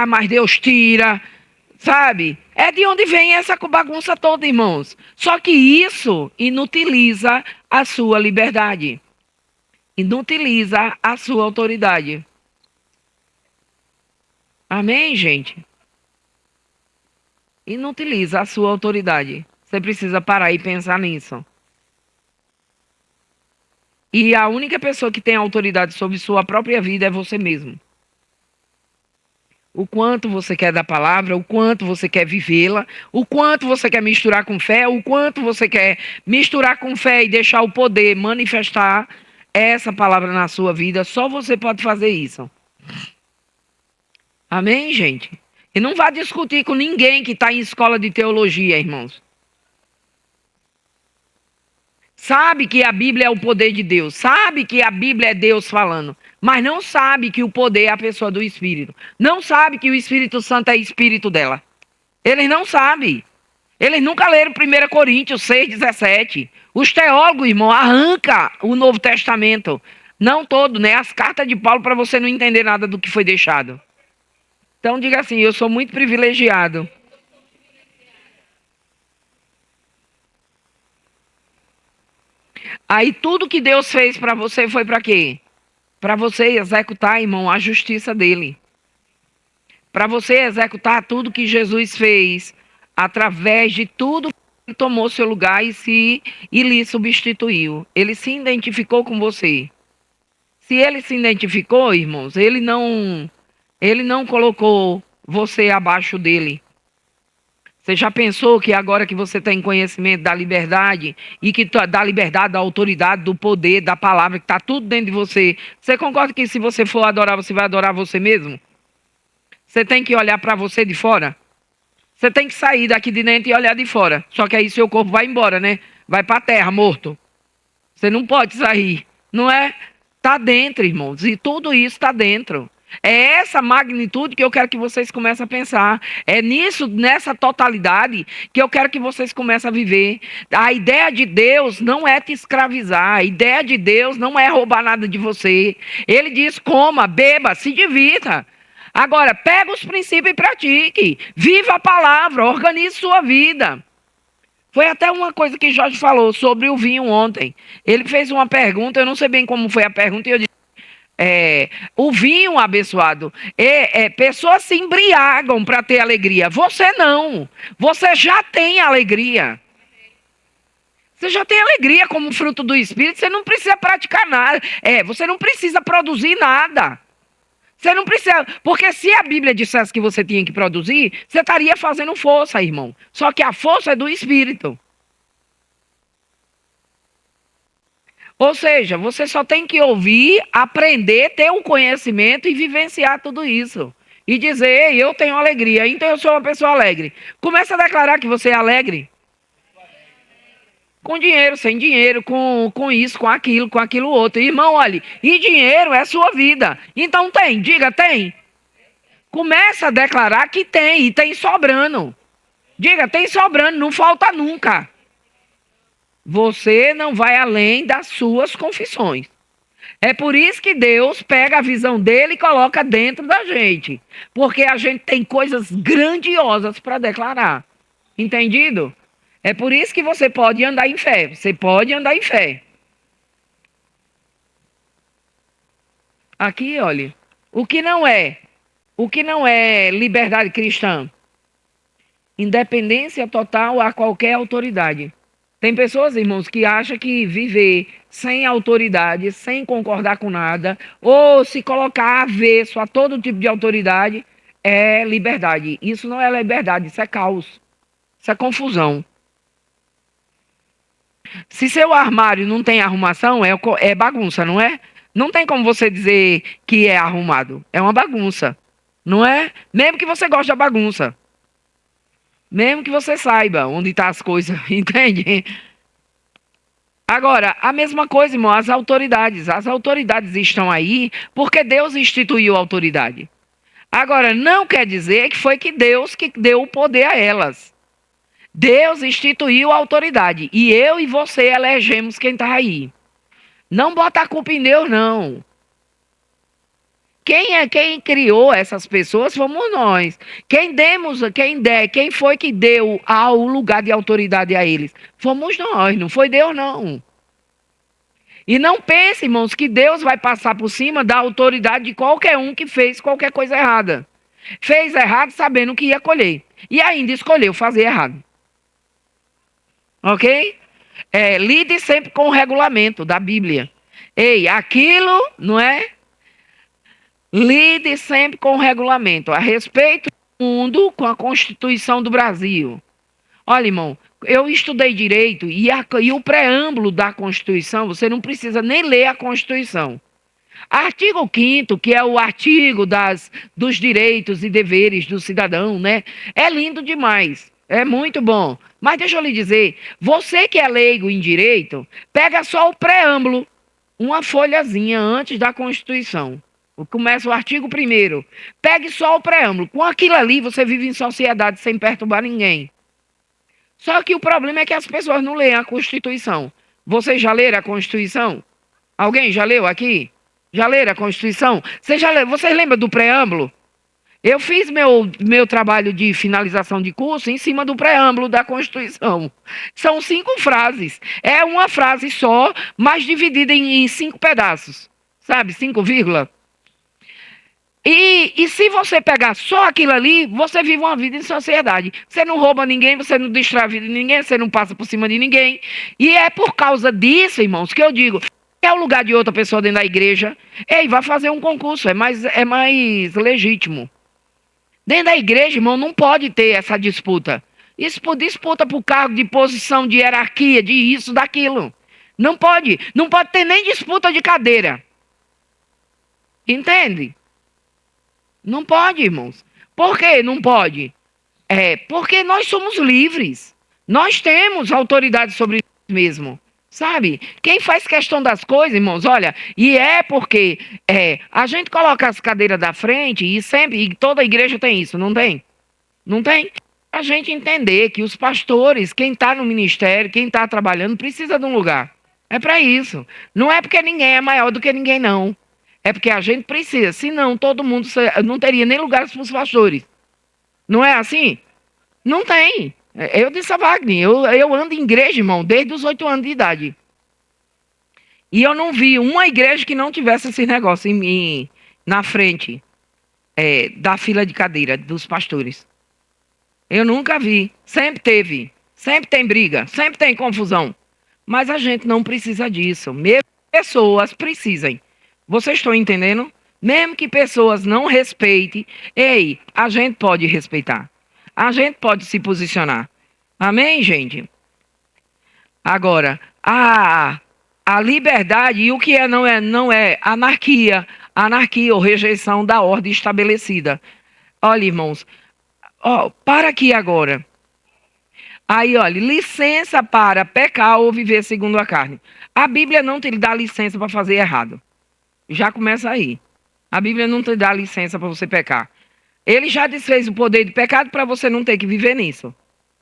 mas Deus tira. Sabe? É de onde vem essa bagunça toda, irmãos. Só que isso inutiliza a sua liberdade. Inutiliza a sua autoridade. Amém, gente? Inutiliza a sua autoridade. Você precisa parar e pensar nisso. E a única pessoa que tem autoridade sobre sua própria vida é você mesmo. o quanto você quer da palavra, o quanto você quer vivê-la, o quanto você quer misturar com fé, o quanto você quer misturar com fé e deixar o poder manifestar essa palavra na sua vida. Só você pode fazer isso. Amém, gente? E não vá discutir com ninguém que está em escola de teologia, irmãos. Sabe que a Bíblia é o poder de Deus. Sabe que a Bíblia é Deus falando. Mas não sabe que o poder é a pessoa do Espírito. Não sabe que o Espírito Santo é Espírito dela. Eles não sabem. Eles nunca leram 1 Coríntios 6,17. Os teólogos, irmão, arranca o Novo Testamento. Não todo, né? As cartas de Paulo para você não entender nada do que foi deixado. Então diga assim, eu sou muito privilegiado. Aí tudo que Deus fez para você foi para quê? Para você executar, irmão, a justiça dele. Para você executar tudo que Jesus fez, através de tudo que ele tomou seu lugar e lhe substituiu. Ele se identificou com você. Se ele se identificou, irmãos, ele não colocou você abaixo dele. Você já pensou que agora que você tem conhecimento da liberdade e que da liberdade, da autoridade, do poder, da palavra, que está tudo dentro de você, você concorda que se você for adorar, você vai adorar você mesmo? Você tem que olhar para você de fora? Você tem que sair daqui de dentro e olhar de fora. Só que aí seu corpo vai embora, né? Vai para a terra, morto. Você não pode sair, não é? Está dentro, irmãos, e tudo isso está dentro. É essa magnitude que eu quero que vocês comecem a pensar. É nisso, nessa totalidade, que eu quero que vocês comecem a viver. A ideia de Deus não é te escravizar. A ideia de Deus não é roubar nada de você. Ele diz, coma, beba, se divirta. Agora, pega os princípios e pratique. Viva a palavra, organize sua vida. Foi até uma coisa que Jorge falou sobre o vinho ontem. Ele fez uma pergunta, eu não sei bem como foi a pergunta, e eu disse, o vinho abençoado, pessoas se embriagam para ter alegria. Você não. Você já tem alegria. Você já tem alegria como fruto do Espírito. Você não precisa praticar nada. Você não precisa produzir nada. Você não precisa. Porque se a Bíblia dissesse que você tinha que produzir, você estaria fazendo força, irmão. Só que a força é do Espírito. Ou seja, você só tem que ouvir, aprender, ter um conhecimento e vivenciar tudo isso. E dizer, ei, eu tenho alegria, então eu sou uma pessoa alegre. Começa a declarar que você é alegre. Com dinheiro, sem dinheiro, com isso, com aquilo outro. Irmão, olhe, e dinheiro é sua vida. Então tem, diga, tem. Começa a declarar que tem, e tem sobrando. Diga, tem sobrando, não falta nunca. Você não vai além das suas confissões. É por isso que Deus pega a visão dele e coloca dentro da gente. Porque a gente tem coisas grandiosas para declarar. Entendido? É por isso que você pode andar em fé. Você pode andar em fé. Aqui, olha. O que não é liberdade cristã? Independência total a qualquer autoridade. Tem pessoas, irmãos, que acham que viver sem autoridade, sem concordar com nada, ou se colocar avesso a todo tipo de autoridade, é liberdade. Isso não é liberdade, isso é caos. Isso é confusão. Se seu armário não tem arrumação, é bagunça, não é? Não tem como você dizer que é arrumado. É uma bagunça, não é? Mesmo que você goste da bagunça. Mesmo que você saiba onde estão as coisas, entende? Agora, a mesma coisa, irmão, as autoridades. As autoridades estão aí porque Deus instituiu a autoridade. Agora, não quer dizer que foi que Deus que deu o poder a elas. Deus instituiu a autoridade. E eu e você elegemos quem está aí. Não bota a culpa em Deus, não. Quem criou essas pessoas fomos nós. Quem foi que deu o lugar de autoridade a eles? Fomos nós, não foi Deus, não. E não pense, irmãos, que Deus vai passar por cima da autoridade de qualquer um que fez qualquer coisa errada. Fez errado sabendo que ia colher. E ainda escolheu fazer errado. Ok? Lide sempre com o regulamento da Bíblia. Ei, aquilo, não é? Lide sempre com o regulamento, a respeito do mundo com a Constituição do Brasil. Olha, irmão, eu estudei direito e o preâmbulo da Constituição, você não precisa nem ler a Constituição. Artigo 5º, que é o artigo dos direitos e deveres do cidadão, né? É lindo demais, é muito bom. Mas deixa eu lhe dizer, você que é leigo em direito, pega só o preâmbulo, uma folhazinha antes da Constituição. Começa o artigo 1º. Pegue só o preâmbulo. Com aquilo ali, você vive em sociedade sem perturbar ninguém. Só que o problema é que as pessoas não leem a Constituição. Vocês já leram a Constituição? Alguém já leu aqui? Já leram a Constituição? Vocês lembram do preâmbulo? Eu fiz meu trabalho de finalização de curso em cima do preâmbulo da Constituição. São 5 frases. É uma frase só, mas dividida em 5 pedaços. Sabe? 5 vírgula. E se você pegar só aquilo ali, você vive uma vida em sociedade. Você não rouba ninguém, você não destrói a vida de ninguém, você não passa por cima de ninguém. E é por causa disso, irmãos, que eu digo, é o lugar de outra pessoa dentro da igreja, ei, vai fazer um concurso, é mais legítimo. Dentro da igreja, irmão, não pode ter essa disputa. Isso por disputa por cargo de posição, de hierarquia, de isso, daquilo. Não pode ter nem disputa de cadeira. Entende? Não pode, irmãos. Por que não pode? Porque nós somos livres. Nós temos autoridade sobre nós mesmos. Sabe? Quem faz questão das coisas, irmãos, olha, e é porque a gente coloca as cadeiras da frente e toda igreja tem isso, não tem? Não tem? A gente entender que os pastores, quem está no ministério, quem está trabalhando, precisa de um lugar. É para isso. Não é porque ninguém é maior do que ninguém, não. É porque a gente precisa, senão todo mundo não teria nem lugares para os pastores. Não é assim? Não tem. Eu disse a Wagner, eu ando em igreja, irmão, desde os 8 anos de idade. E eu não vi uma igreja que não tivesse esse negócio na frente da fila de cadeira dos pastores. Eu nunca vi. Sempre teve. Sempre tem briga, sempre tem confusão. Mas a gente não precisa disso. Mesmo que pessoas precisem. Vocês estão entendendo? Mesmo que pessoas não respeitem, a gente pode respeitar. A gente pode se posicionar. Amém, gente? Agora, a liberdade, e o que não é anarquia ou rejeição da ordem estabelecida. Olha, irmãos, para aqui agora. Aí, olha, licença para pecar ou viver segundo a carne. A Bíblia não te dá licença para fazer errado. Já começa aí. A Bíblia não te dá licença para você pecar. Ele já desfez o poder de pecado para você não ter que viver nisso.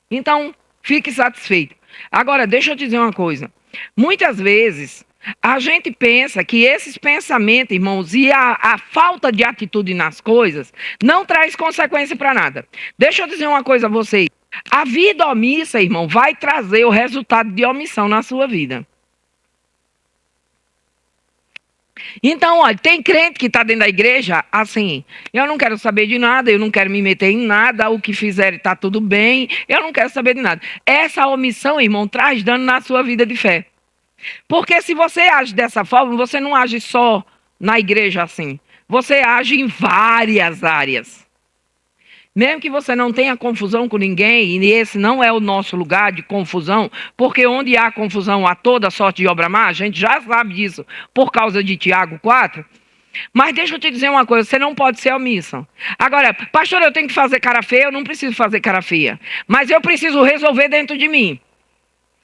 Então, fique satisfeito. Agora, deixa eu te dizer uma coisa. Muitas vezes, a gente pensa que esses pensamentos, irmãos, e a falta de atitude nas coisas, não traz consequência para nada. Deixa eu dizer uma coisa a vocês. A vida omissa, irmão, vai trazer o resultado de omissão na sua vida. Então, olha, tem crente que está dentro da igreja, assim, eu não quero saber de nada, eu não quero me meter em nada, o que fizerem está tudo bem, eu não quero saber de nada. Essa omissão, irmão, traz dano na sua vida de fé. Porque se você age dessa forma, você não age só na igreja assim, você age em várias áreas. Mesmo que você não tenha confusão com ninguém, e esse não é o nosso lugar de confusão, porque onde há confusão há toda sorte de obra má, a gente já sabe disso por causa de Tiago 4. Mas deixa eu te dizer uma coisa, você não pode ser omisso. Agora, pastor, eu tenho que fazer cara feia, eu não preciso fazer cara feia. Mas eu preciso resolver dentro de mim.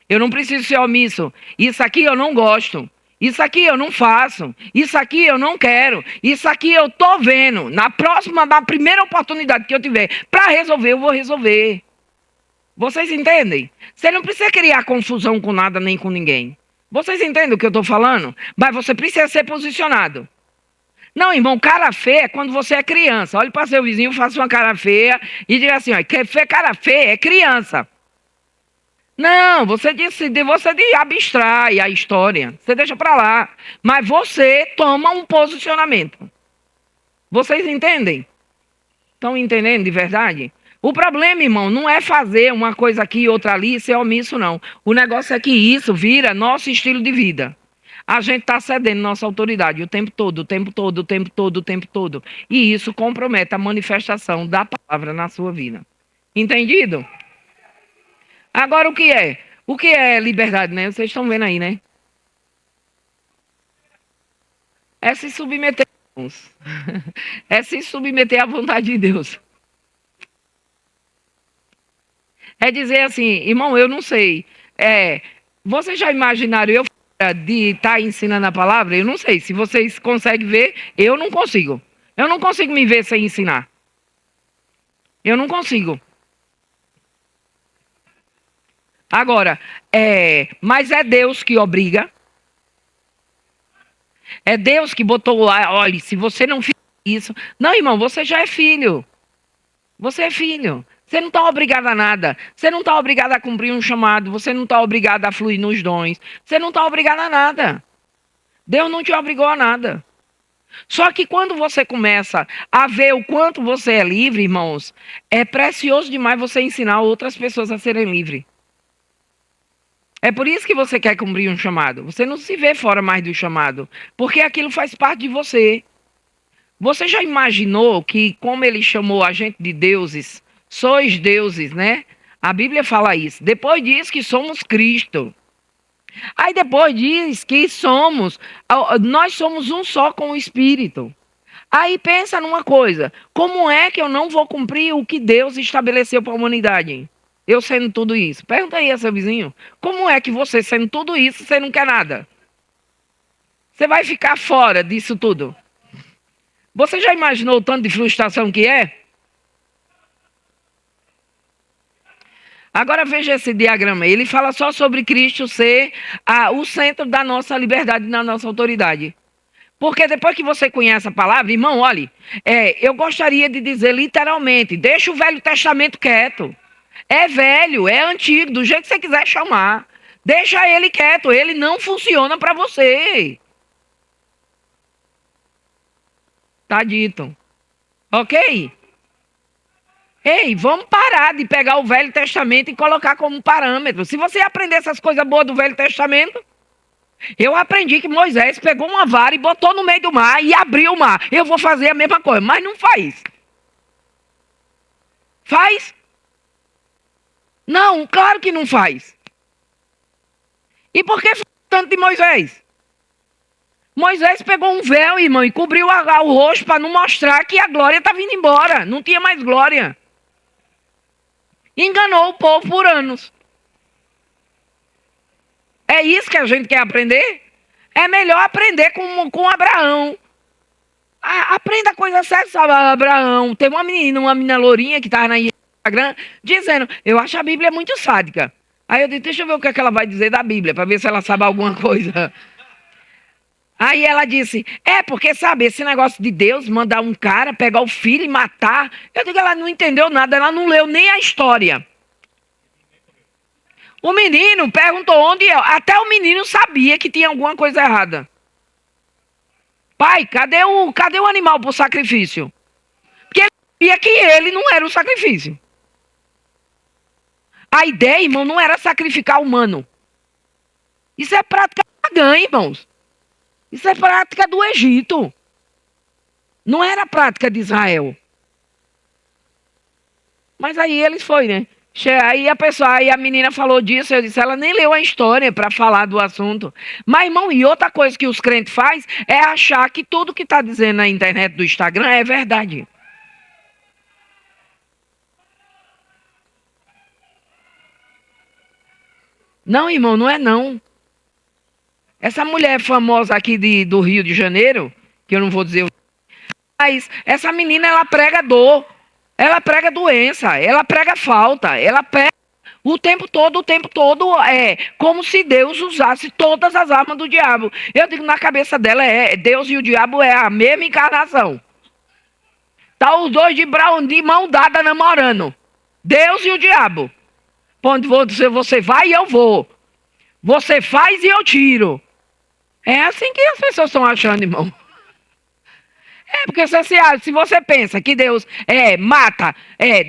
Eu não preciso ser omisso. Isso aqui eu não gosto. Isso aqui eu não faço, isso aqui eu não quero, isso aqui eu estou vendo. Na primeira oportunidade que eu tiver para resolver, eu vou resolver. Vocês entendem? Você não precisa criar confusão com nada nem com ninguém. Vocês entendem o que eu estou falando? Mas você precisa ser posicionado. Não, irmão, cara feia é quando você é criança. Olhe para seu vizinho, faça uma cara feia e diga assim, cara feia é criança. Não, você abstrai a história, você deixa para lá, mas você toma um posicionamento. Vocês entendem? Estão entendendo de verdade? O problema, irmão, não é fazer uma coisa aqui e outra ali e ser omisso, não. O negócio é que isso vira nosso estilo de vida. a gente está cedendo nossa autoridade o tempo todo, o tempo todo, o tempo todo, o tempo todo. E isso compromete a manifestação da palavra na sua vida. Entendido? Agora o que é? O que é liberdade, né? Vocês estão vendo aí, né? É se submeter, irmãos. É se submeter à vontade de Deus. É dizer assim, irmão, eu não sei. Vocês já imaginaram eu de estar ensinando a palavra? Eu não sei. Se vocês conseguem ver, eu não consigo. Eu não consigo me ver sem ensinar. Eu não consigo. Agora, mas é Deus que obriga. É Deus que botou lá, olha, se você não fizer isso... Não, irmão, você já é filho. Você é filho. Você não está obrigado a nada. Você não está obrigado a cumprir um chamado. Você não está obrigado a fluir nos dons. Você não está obrigado a nada. Deus não te obrigou a nada. Só que quando você começa a ver o quanto você é livre, irmãos, é precioso demais você ensinar outras pessoas a serem livres. É por isso que você quer cumprir um chamado. Você não se vê fora mais do chamado, porque aquilo faz parte de você. Você já imaginou que, como ele chamou a gente de deuses, sois deuses, né? A Bíblia fala isso. Depois diz que somos Cristo. Aí depois diz que nós somos um só com o Espírito. Aí pensa numa coisa, como é que eu não vou cumprir o que Deus estabeleceu para a humanidade? Eu sendo tudo isso. Pergunta aí a seu vizinho, como é que você sendo tudo isso, você não quer nada? Você vai ficar fora disso tudo. Você já imaginou o tanto de frustração que é? Agora veja esse diagrama. Ele fala só sobre Cristo ser o centro da nossa liberdade e da nossa autoridade. Porque depois que você conhece a palavra, irmão, olhe, eu gostaria de dizer literalmente, deixa o Velho Testamento quieto. É velho, é antigo, do jeito que você quiser chamar. Deixa ele quieto, ele não funciona para você. Tá dito. Ok? Ei, vamos parar de pegar o Velho Testamento e colocar como parâmetro. Se você aprender essas coisas boas do Velho Testamento, eu aprendi que Moisés pegou uma vara e botou no meio do mar e abriu o mar. Eu vou fazer a mesma coisa, mas não faz. Faz? Não, claro que não faz. E por que foi tanto de Moisés? Moisés pegou um véu, irmão, e cobriu o rosto para não mostrar que a glória está vindo embora. Não tinha mais glória. Enganou o povo por anos. É isso que a gente quer aprender? É melhor aprender com Abraão. Aprenda coisa séria, sabe, Abraão. Tem uma menina lourinha que estava na Instagram dizendo, eu acho a Bíblia muito sádica. Aí eu disse, deixa eu ver o que é que ela vai dizer da Bíblia, para ver se ela sabe alguma coisa. Aí ela disse, porque sabe, esse negócio de Deus mandar um cara pegar o filho e matar. Eu digo, ela não entendeu nada, ela não leu nem a história. O menino perguntou onde é. Até o menino sabia que tinha alguma coisa errada. Pai, cadê o animal para o sacrifício? Porque ele sabia que ele não era o sacrifício. A ideia, irmão, não era sacrificar humano. Isso é prática pagã, irmãos. Isso é prática do Egito. Não era prática de Israel. Mas aí eles foi, né? Aí a menina falou disso, eu disse, ela nem leu a história para falar do assunto. Mas, irmão, e outra coisa que os crentes fazem é achar que tudo que está dizendo na internet do Instagram é verdade. Não, irmão, não é não. Essa mulher famosa aqui do Rio de Janeiro, que eu não vou dizer, mas essa menina, ela prega dor, ela prega doença, ela prega falta, ela prega o tempo todo, como se Deus usasse todas as armas do diabo. Eu digo, na cabeça dela, Deus e o diabo é a mesma encarnação. Tá os dois de mão dada namorando. Deus e o diabo. Onde você vai e eu vou. Você faz e eu tiro. É assim que as pessoas estão achando, irmão. Porque se você pensa que Deus mata,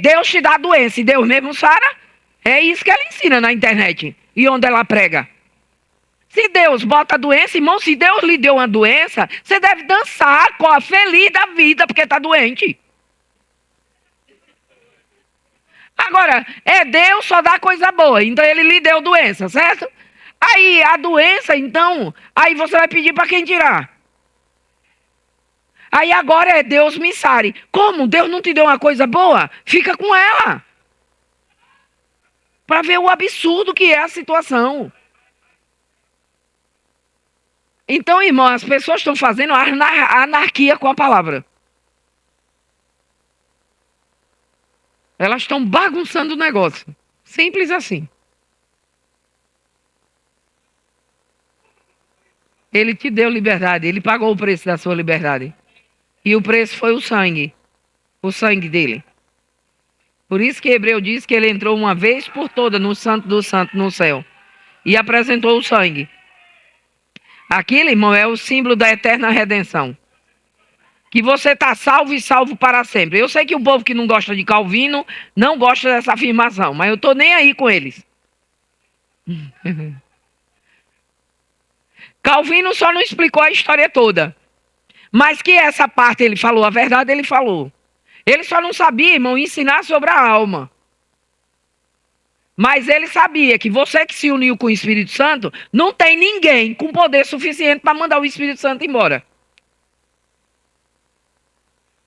Deus te dá doença e Deus mesmo sara, é isso que ela ensina na internet e onde ela prega. Se Deus bota a doença, irmão, se Deus lhe deu uma doença, você deve dançar, feliz da vida, porque está doente. Agora, Deus só dá coisa boa, então ele lhe deu doença, certo? Aí, a doença, então, aí você vai pedir para quem tirar. Aí agora Deus me sare. Como? Deus não te deu uma coisa boa? Fica com ela. Para ver o absurdo que é a situação. Então, irmão, as pessoas estão fazendo anarquia com a palavra. Elas estão bagunçando o negócio. Simples assim. Ele te deu liberdade. Ele pagou o preço da sua liberdade. E o preço foi o sangue. O sangue dele. Por isso que Hebreu diz que ele entrou uma vez por toda no Santo do Santo, no céu. E apresentou o sangue. Aquilo, irmão, é o símbolo da eterna redenção. Que você está salvo e salvo para sempre. Eu sei que o povo que não gosta de Calvino não gosta dessa afirmação, mas eu estou nem aí com eles. Calvino só não explicou a história toda. Mas que essa parte ele falou, a verdade ele falou. Ele só não sabia, irmão, ensinar sobre a alma. Mas ele sabia que você que se uniu com o Espírito Santo, não tem ninguém com poder suficiente para mandar o Espírito Santo embora.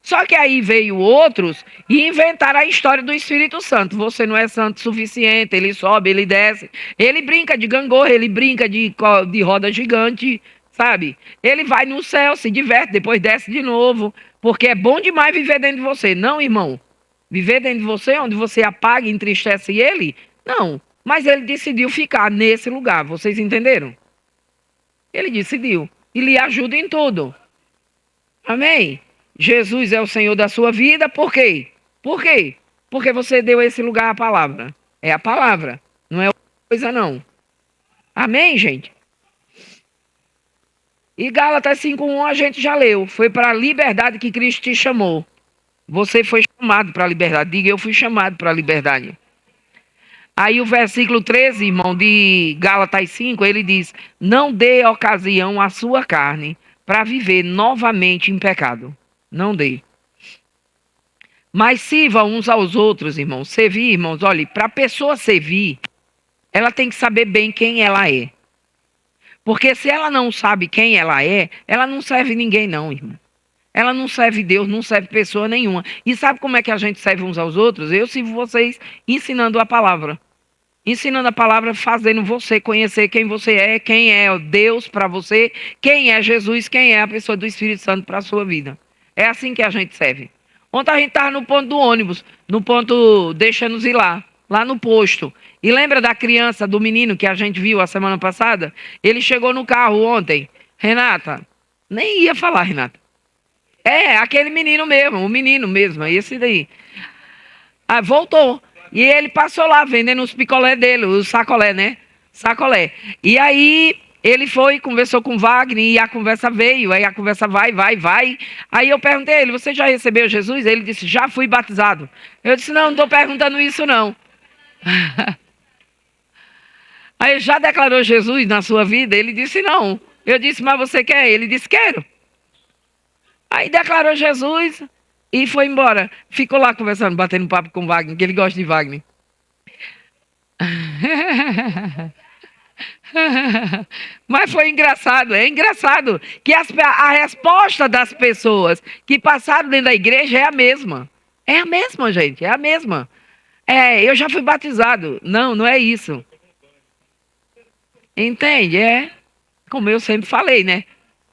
Só que aí veio outros e inventaram a história do Espírito Santo. Você não é santo o suficiente, ele sobe, ele desce. Ele brinca de gangorra, ele brinca de roda gigante, sabe? Ele vai no céu, se diverte, depois desce de novo. Porque é bom demais viver dentro de você. Não, irmão. Viver dentro de você, onde você apaga e entristece ele, não. Mas ele decidiu ficar nesse lugar. Vocês entenderam? Ele decidiu. E lhe ajuda em tudo. Amém? Jesus é o Senhor da sua vida, por quê? Por quê? Porque você deu esse lugar à palavra. É a palavra, não é outra coisa não. Amém, gente? E Gálatas 5:1 a gente já leu. Foi para a liberdade que Cristo te chamou. Você foi chamado para a liberdade. Diga, eu fui chamado para a liberdade. Aí o versículo 13, irmão, de Gálatas 5, ele diz: não dê ocasião à sua carne para viver novamente em pecado. Não dê. Mas sirva uns aos outros, irmãos. Servir, irmãos, olhe, para a pessoa servir, ela tem que saber bem quem ela é. Porque se ela não sabe quem ela é, ela não serve ninguém não, irmão. Ela não serve Deus, não serve pessoa nenhuma. E sabe como é que a gente serve uns aos outros? Eu sirvo vocês ensinando a palavra. Ensinando a palavra, fazendo você conhecer quem você é, quem é Deus para você, quem é Jesus, quem é a pessoa do Espírito Santo para a sua vida. É assim que a gente serve. Ontem a gente estava no ponto do ônibus, no ponto deixa-nos ir lá no posto. E lembra da criança, do menino que a gente viu a semana passada? Ele chegou no carro ontem. Renata, nem ia falar, Renata. É, aquele menino mesmo, o menino mesmo, esse daí. Ah, voltou. E ele passou lá vendendo os picolé dele, os sacolé, né? Sacolé. E aí ele foi, conversou com Wagner e a conversa veio. Aí a conversa vai. Aí eu perguntei a ele, você já recebeu Jesus? Ele disse, já fui batizado. Eu disse, não estou perguntando isso não. Aí ele já declarou Jesus na sua vida? Ele disse, não. Eu disse, mas você quer? Ele disse, quero. Aí declarou Jesus e foi embora. Ficou lá conversando, batendo papo com Wagner, que ele gosta de Wagner. Mas foi engraçado, é engraçado que a resposta das pessoas que passaram dentro da igreja é a mesma. É a mesma, gente, é a mesma. Eu já fui batizado. Não, não é isso. Entende? É como eu sempre falei, né?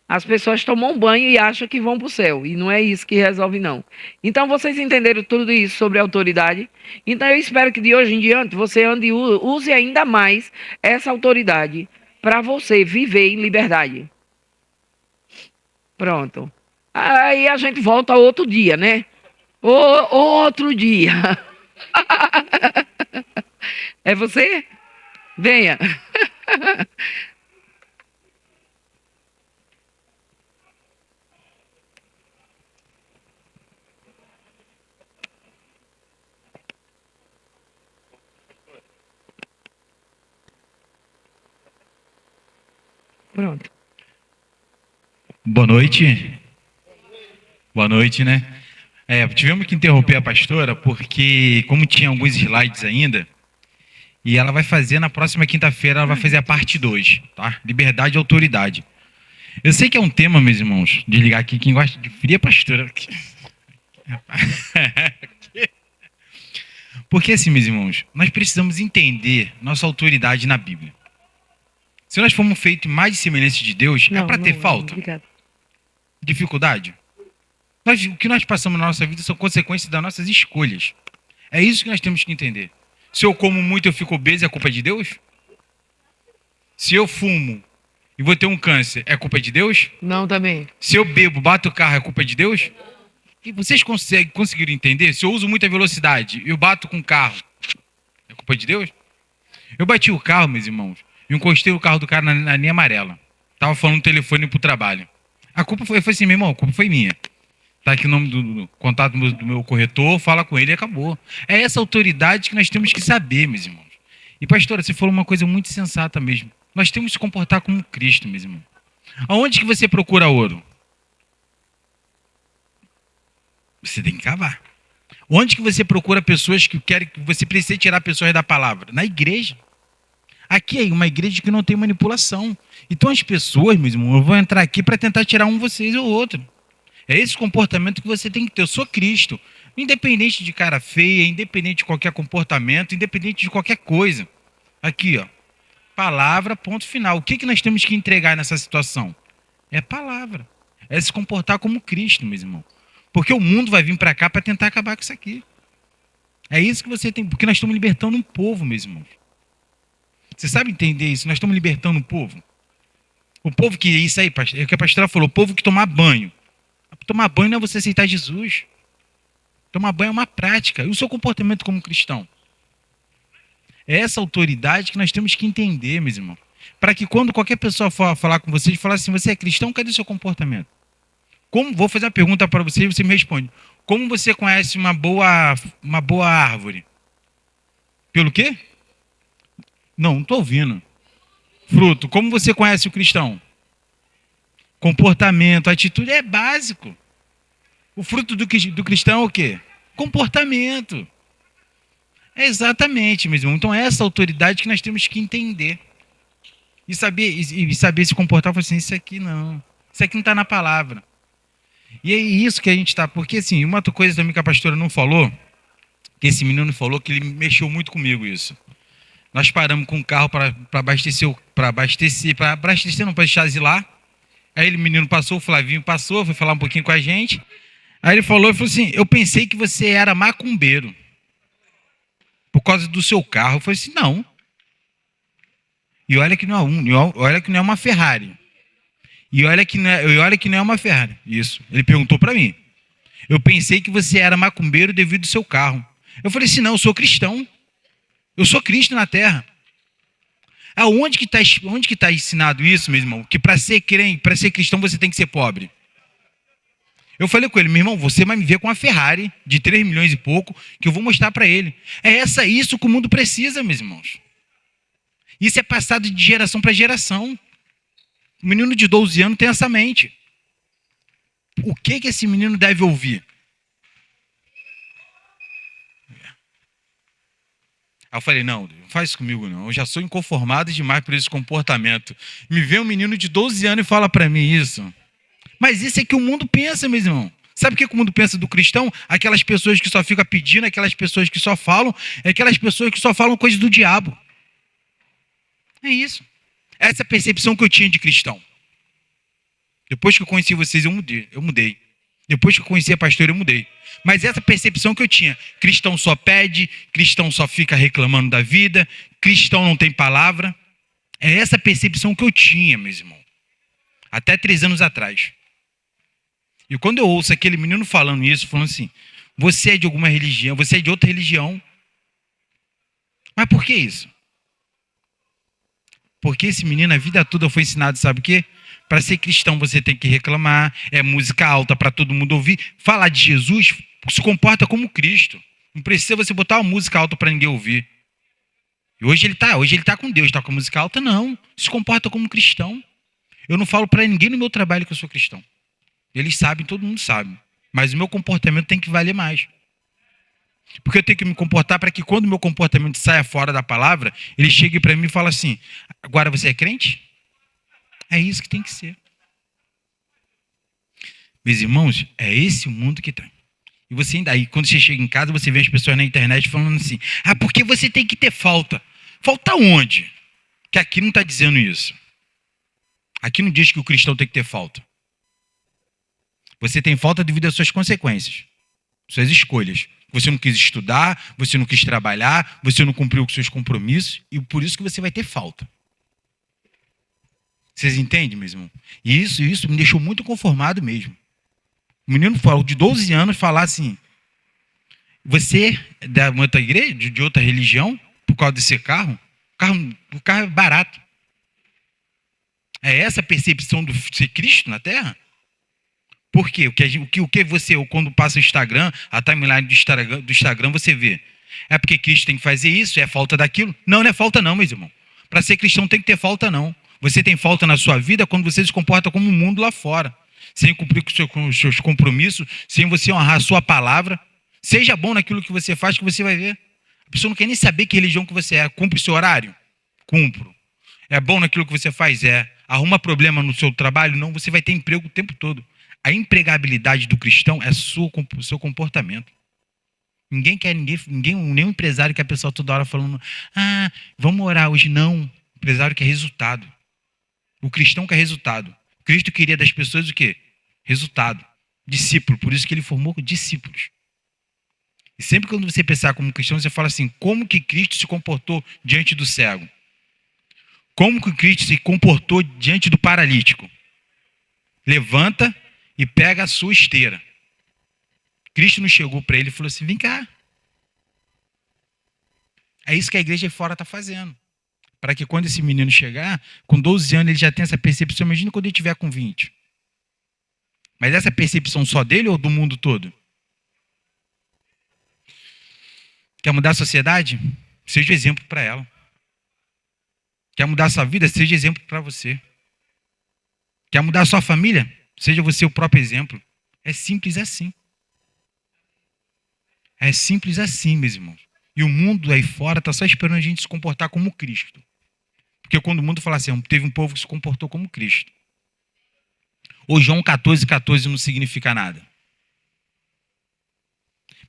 As pessoas tomam banho e acham que vão para o céu. E não é isso que resolve, não. Então, vocês entenderam tudo isso sobre autoridade? Então, eu espero que de hoje em diante você use ainda mais essa autoridade para você viver em liberdade. Pronto. Aí a gente volta outro dia, né? Outro dia. É você? Venha. Pronto. Boa noite. Boa noite, né? Tivemos que interromper a pastora porque, como tinha alguns slides ainda, e ela vai fazer na próxima quinta-feira, ela vai fazer a parte 2, tá? Liberdade e autoridade. Eu sei que é um tema, meus irmãos, de ligar aqui, quem gosta de fria pastora. Porque assim, meus irmãos, nós precisamos entender nossa autoridade na Bíblia. Se nós fomos feitos mais de semelhança de Deus, é para ter falta? Obrigada. Dificuldade? O que nós passamos na nossa vida são consequências das nossas escolhas. É isso que nós temos que entender. Se eu como muito e eu fico obeso, é culpa de Deus? Se eu fumo e vou ter um câncer, é culpa de Deus? Não, também. Se eu bebo, bato o carro, é culpa de Deus? E vocês conseguiram entender? Se eu uso muita velocidade e eu bato com o carro, é culpa de Deus? Eu bati o carro, meus irmãos, e encostei o carro do cara na linha amarela. Tava falando no telefone pro trabalho. A culpa foi assim, meu irmão, a culpa foi minha. Tá aqui o nome do contato do meu corretor, fala com ele e acabou. É essa autoridade que nós temos que saber, meus irmãos. E pastora, você falou uma coisa muito sensata mesmo. Nós temos que se comportar como Cristo, meus irmãos. Aonde que você procura ouro? Você tem que cavar. Onde que você procura pessoas que querem que você precisa tirar pessoas da palavra? Na igreja. Aqui é uma igreja que não tem manipulação. Então as pessoas, meus irmãos, vão entrar aqui para tentar tirar um vocês ou outro. É esse comportamento que você tem que ter. Eu sou Cristo. Independente de cara feia, independente de qualquer comportamento, independente de qualquer coisa. Aqui, ó. Palavra, ponto final. O que nós temos que entregar nessa situação? É palavra. É se comportar como Cristo, meus irmãos. Porque o mundo vai vir para cá para tentar acabar com isso aqui. É isso que você tem. Porque nós estamos libertando um povo, meus irmãos. Você sabe entender isso? Nós estamos libertando um povo. O povo que, isso aí, é o que a pastora falou, o povo que tomar banho. Tomar banho não é você aceitar Jesus. Tomar banho é uma prática. E o seu comportamento como cristão? É essa autoridade que nós temos que entender, meus irmãos. Para que quando qualquer pessoa for falar com vocês, falar assim, você é cristão, cadê o seu comportamento? Vou fazer uma pergunta para você e você me responde. Como você conhece uma boa árvore? Pelo quê? Não estou ouvindo. Fruto. Como você conhece o cristão? Comportamento, atitude é básico. O fruto do cristão é o quê? Comportamento. É exatamente, meu irmão. Então é essa autoridade que nós temos que entender. E saber se comportar. Falar assim, isso aqui não está na palavra. E é isso que a gente está. Porque assim, uma outra coisa também que a pastora não falou, que esse menino falou, que ele mexeu muito comigo isso. Nós paramos com o carro para abastecer, para deixar lá. Aí o menino passou, o Flavinho passou, foi falar um pouquinho com a gente. Aí ele falou assim, eu pensei que você era macumbeiro. Por causa do seu carro. Eu falei assim, não. E olha que não é uma Ferrari. E olha que não é uma Ferrari. Isso. Ele perguntou para mim. Eu pensei que você era macumbeiro devido ao seu carro. Eu falei assim, não, eu sou cristão. Eu sou Cristo na terra. Onde que está ensinado isso, meu irmão? Que para ser cristão você tem que ser pobre. Eu falei com ele, meu irmão, você vai me ver com uma Ferrari de 3 milhões e pouco, que eu vou mostrar para ele. É isso que o mundo precisa, meus irmãos. Isso é passado de geração para geração. O menino de 12 anos tem essa mente. O que esse menino deve ouvir? Aí eu falei, não faz isso comigo não. Eu já sou inconformado demais por esse comportamento. Me vê um menino de 12 anos e fala para mim isso. Mas isso é que o mundo pensa, meu irmão. Sabe o que o mundo pensa do cristão? Aquelas pessoas que só ficam pedindo, aquelas pessoas que só falam, aquelas pessoas que só falam coisas do diabo. É isso. Essa é a percepção que eu tinha de cristão. Depois que eu conheci vocês, eu mudei. Depois que eu conheci a pastora, eu mudei. Mas essa percepção que eu tinha, cristão só pede, cristão só fica reclamando da vida, cristão não tem palavra. É essa percepção que eu tinha, meus irmãos. Até 3 anos atrás. E quando eu ouço aquele menino falando isso, falando assim, você é de alguma religião, você é de outra religião. Mas por que isso? Porque esse menino, a vida toda foi ensinado, sabe o quê? Para ser cristão você tem que reclamar, é música alta para todo mundo ouvir. Falar de Jesus, se comporta como Cristo. Não precisa você botar uma música alta para ninguém ouvir. E hoje ele tá com Deus, está com música alta, não. Se comporta como cristão. Eu não falo para ninguém no meu trabalho que eu sou cristão. Eles sabem, todo mundo sabe. Mas o meu comportamento tem que valer mais. Porque eu tenho que me comportar para que quando o meu comportamento saia fora da palavra, ele chegue para mim e fale assim: agora você é crente? É isso que tem que ser. Meus irmãos, é esse o mundo que tem. E você ainda aí, quando você chega em casa, você vê as pessoas na internet falando assim: ah, porque você tem que ter falta. Falta onde? Que aqui não está dizendo isso. Aqui não diz que o cristão tem que ter falta. Você tem falta devido às suas consequências, suas escolhas. Você não quis estudar, você não quis trabalhar, você não cumpriu com seus compromissos, e por isso que você vai ter falta. Vocês entendem, meu irmão? E isso me deixou muito conformado mesmo. O menino falou de 12 anos falar assim: você é da outra igreja, de outra religião, por causa desse carro? O carro é barato. É essa a percepção do ser Cristo na Terra? Por quê? O que você, quando passa o Instagram, a timeline do Instagram, você vê? É porque Cristo tem que fazer isso? É falta daquilo? Não, não é falta não, meus irmãos. Para ser cristão tem que ter falta não. Você tem falta na sua vida quando você se comporta como o mundo lá fora. Sem cumprir com os seus compromissos, sem você honrar a sua palavra. Seja bom naquilo que você faz, que você vai ver. A pessoa não quer nem saber que religião que você é. Cumpre o seu horário? Cumpro. É bom naquilo que você faz? É. Arruma problema no seu trabalho? Não, você vai ter emprego o tempo todo. A empregabilidade do cristão é o seu comportamento. Ninguém quer, nenhum empresário quer a pessoa toda hora falando: ah, vamos orar hoje. Não. O empresário quer resultado. O cristão quer resultado. Cristo queria das pessoas o quê? Resultado. Discípulo. Por isso que ele formou discípulos. E sempre quando você pensar como cristão, você fala assim: como que Cristo se comportou diante do cego? Como que Cristo se comportou diante do paralítico? Levanta e pega a sua esteira. Cristo não chegou para ele e falou assim: vem cá. É isso que a igreja fora está fazendo. Para que quando esse menino chegar, com 12 anos ele já tenha essa percepção. Imagina quando ele tiver com 20. Mas essa percepção só dele ou do mundo todo? Quer mudar a sociedade? Seja exemplo para ela. Quer mudar a sua vida? Seja exemplo para você. Quer mudar a sua família? Seja você o próprio exemplo. É simples assim. É simples assim, meus irmãos. E o mundo aí fora está só esperando a gente se comportar como Cristo. Porque quando o mundo fala assim: teve um povo que se comportou como Cristo. Ou João 14,14 não significa nada.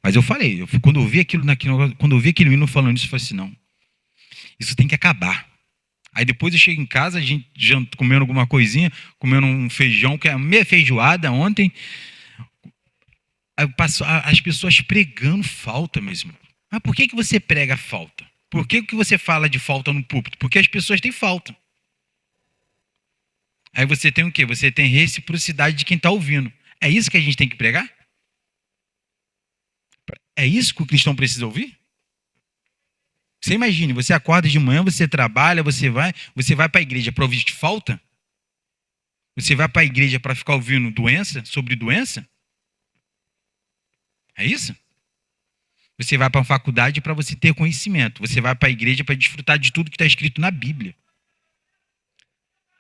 Mas eu falei, quando eu vi aquele menino falando isso, eu falei assim: não, isso tem que acabar. Aí depois eu chego em casa, a gente comendo alguma coisinha, comendo um feijão, que é meia feijoada ontem. Aí as pessoas pregando falta mesmo. Mas por que você prega falta? Por que você fala de falta no púlpito? Porque as pessoas têm falta. Aí você tem o quê? Você tem reciprocidade de quem está ouvindo. É isso que a gente tem que pregar? É isso que o cristão precisa ouvir? Você imagine, você acorda de manhã, você trabalha, você vai para a igreja para ouvir de falta? Você vai para a igreja para ficar ouvindo sobre doença? É isso? Você vai para a faculdade para você ter conhecimento. Você vai para a igreja para desfrutar de tudo que está escrito na Bíblia.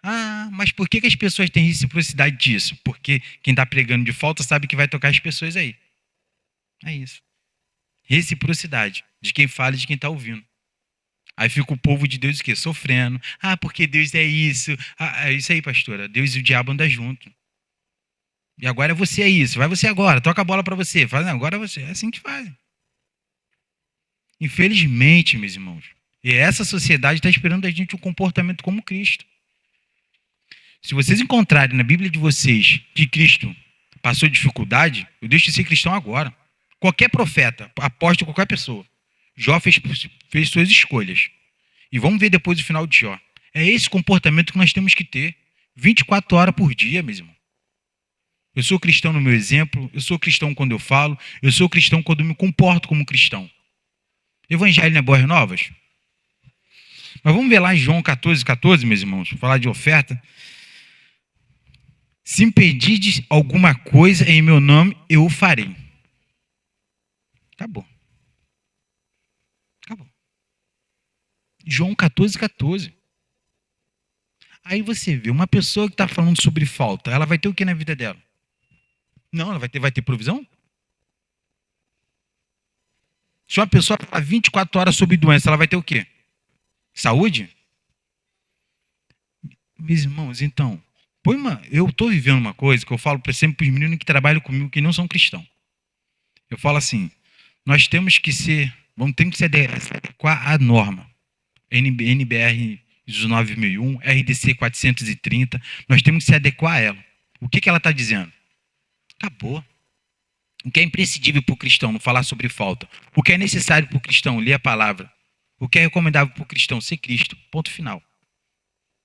Ah, mas por que as pessoas têm reciprocidade disso? Porque quem está pregando de falta sabe que vai tocar as pessoas aí. É isso. Reciprocidade de quem fala e de quem está ouvindo. Aí fica o povo de Deus o quê? Sofrendo. Ah, porque Deus é isso. Ah, é isso aí, pastora. Deus e o diabo andam junto. E agora é você, é isso. Vai você agora. Toca a bola para você. Faz, agora é você. É assim que fazem. Infelizmente, meus irmãos. E essa sociedade está esperando da gente um comportamento como Cristo. Se vocês encontrarem na Bíblia de vocês que Cristo passou dificuldade, eu deixo de ser cristão agora. Qualquer profeta, apóstolo, qualquer pessoa. Jó fez suas escolhas. E vamos ver depois o final de Jó. É esse comportamento que nós temos que ter 24 horas por dia, meu irmão. Eu sou cristão no meu exemplo, eu sou cristão quando eu falo, eu sou cristão quando eu me comporto como cristão. Evangelho não é boas novas? Mas vamos ver lá em João 14,14, meus irmãos, falar de oferta. Se me pedirdes alguma coisa em meu nome, eu o farei. Acabou. Acabou. João 14,14. Aí você vê, uma pessoa que está falando sobre falta, ela vai ter o que na vida dela? Não, ela vai ter provisão? Se uma pessoa falar 24 horas sobre doença, ela vai ter o quê? Saúde? Meus irmãos, então, eu estou vivendo uma coisa que eu falo sempre para os meninos que trabalham comigo que não são cristãos. Eu falo assim, nós temos que ter que se adequar à norma. NBR 9001, RDC 430, nós temos que se adequar a ela. O que ela está dizendo? Acabou. O que é imprescindível para o cristão não falar sobre falta? O que é necessário para o cristão ler a palavra? O que é recomendável para o cristão ser Cristo? Ponto final.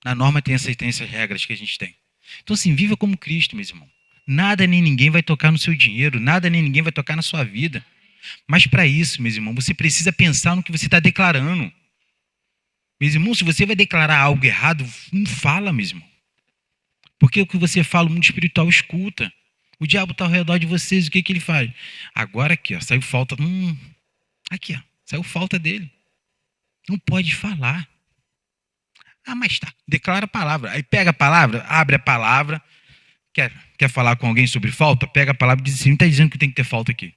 Na norma tem essas regras que a gente tem. Então, assim, viva como Cristo, meus irmãos. Nada nem ninguém vai tocar no seu dinheiro, nada nem ninguém vai tocar na sua vida. Mas para isso, meus irmãos, você precisa pensar no que você está declarando. Meus irmãos, se você vai declarar algo errado, não fala, meu irmão. Porque o que você fala, o mundo espiritual escuta. O diabo está ao redor de vocês, o que ele faz? Agora aqui, ó, saiu falta. Aqui, ó, saiu falta dele. Não pode falar. Ah, mas tá, declara a palavra. Aí pega a palavra, abre a palavra. Quer falar com alguém sobre falta? Pega a palavra e diz assim, não está dizendo que tem que ter falta aqui.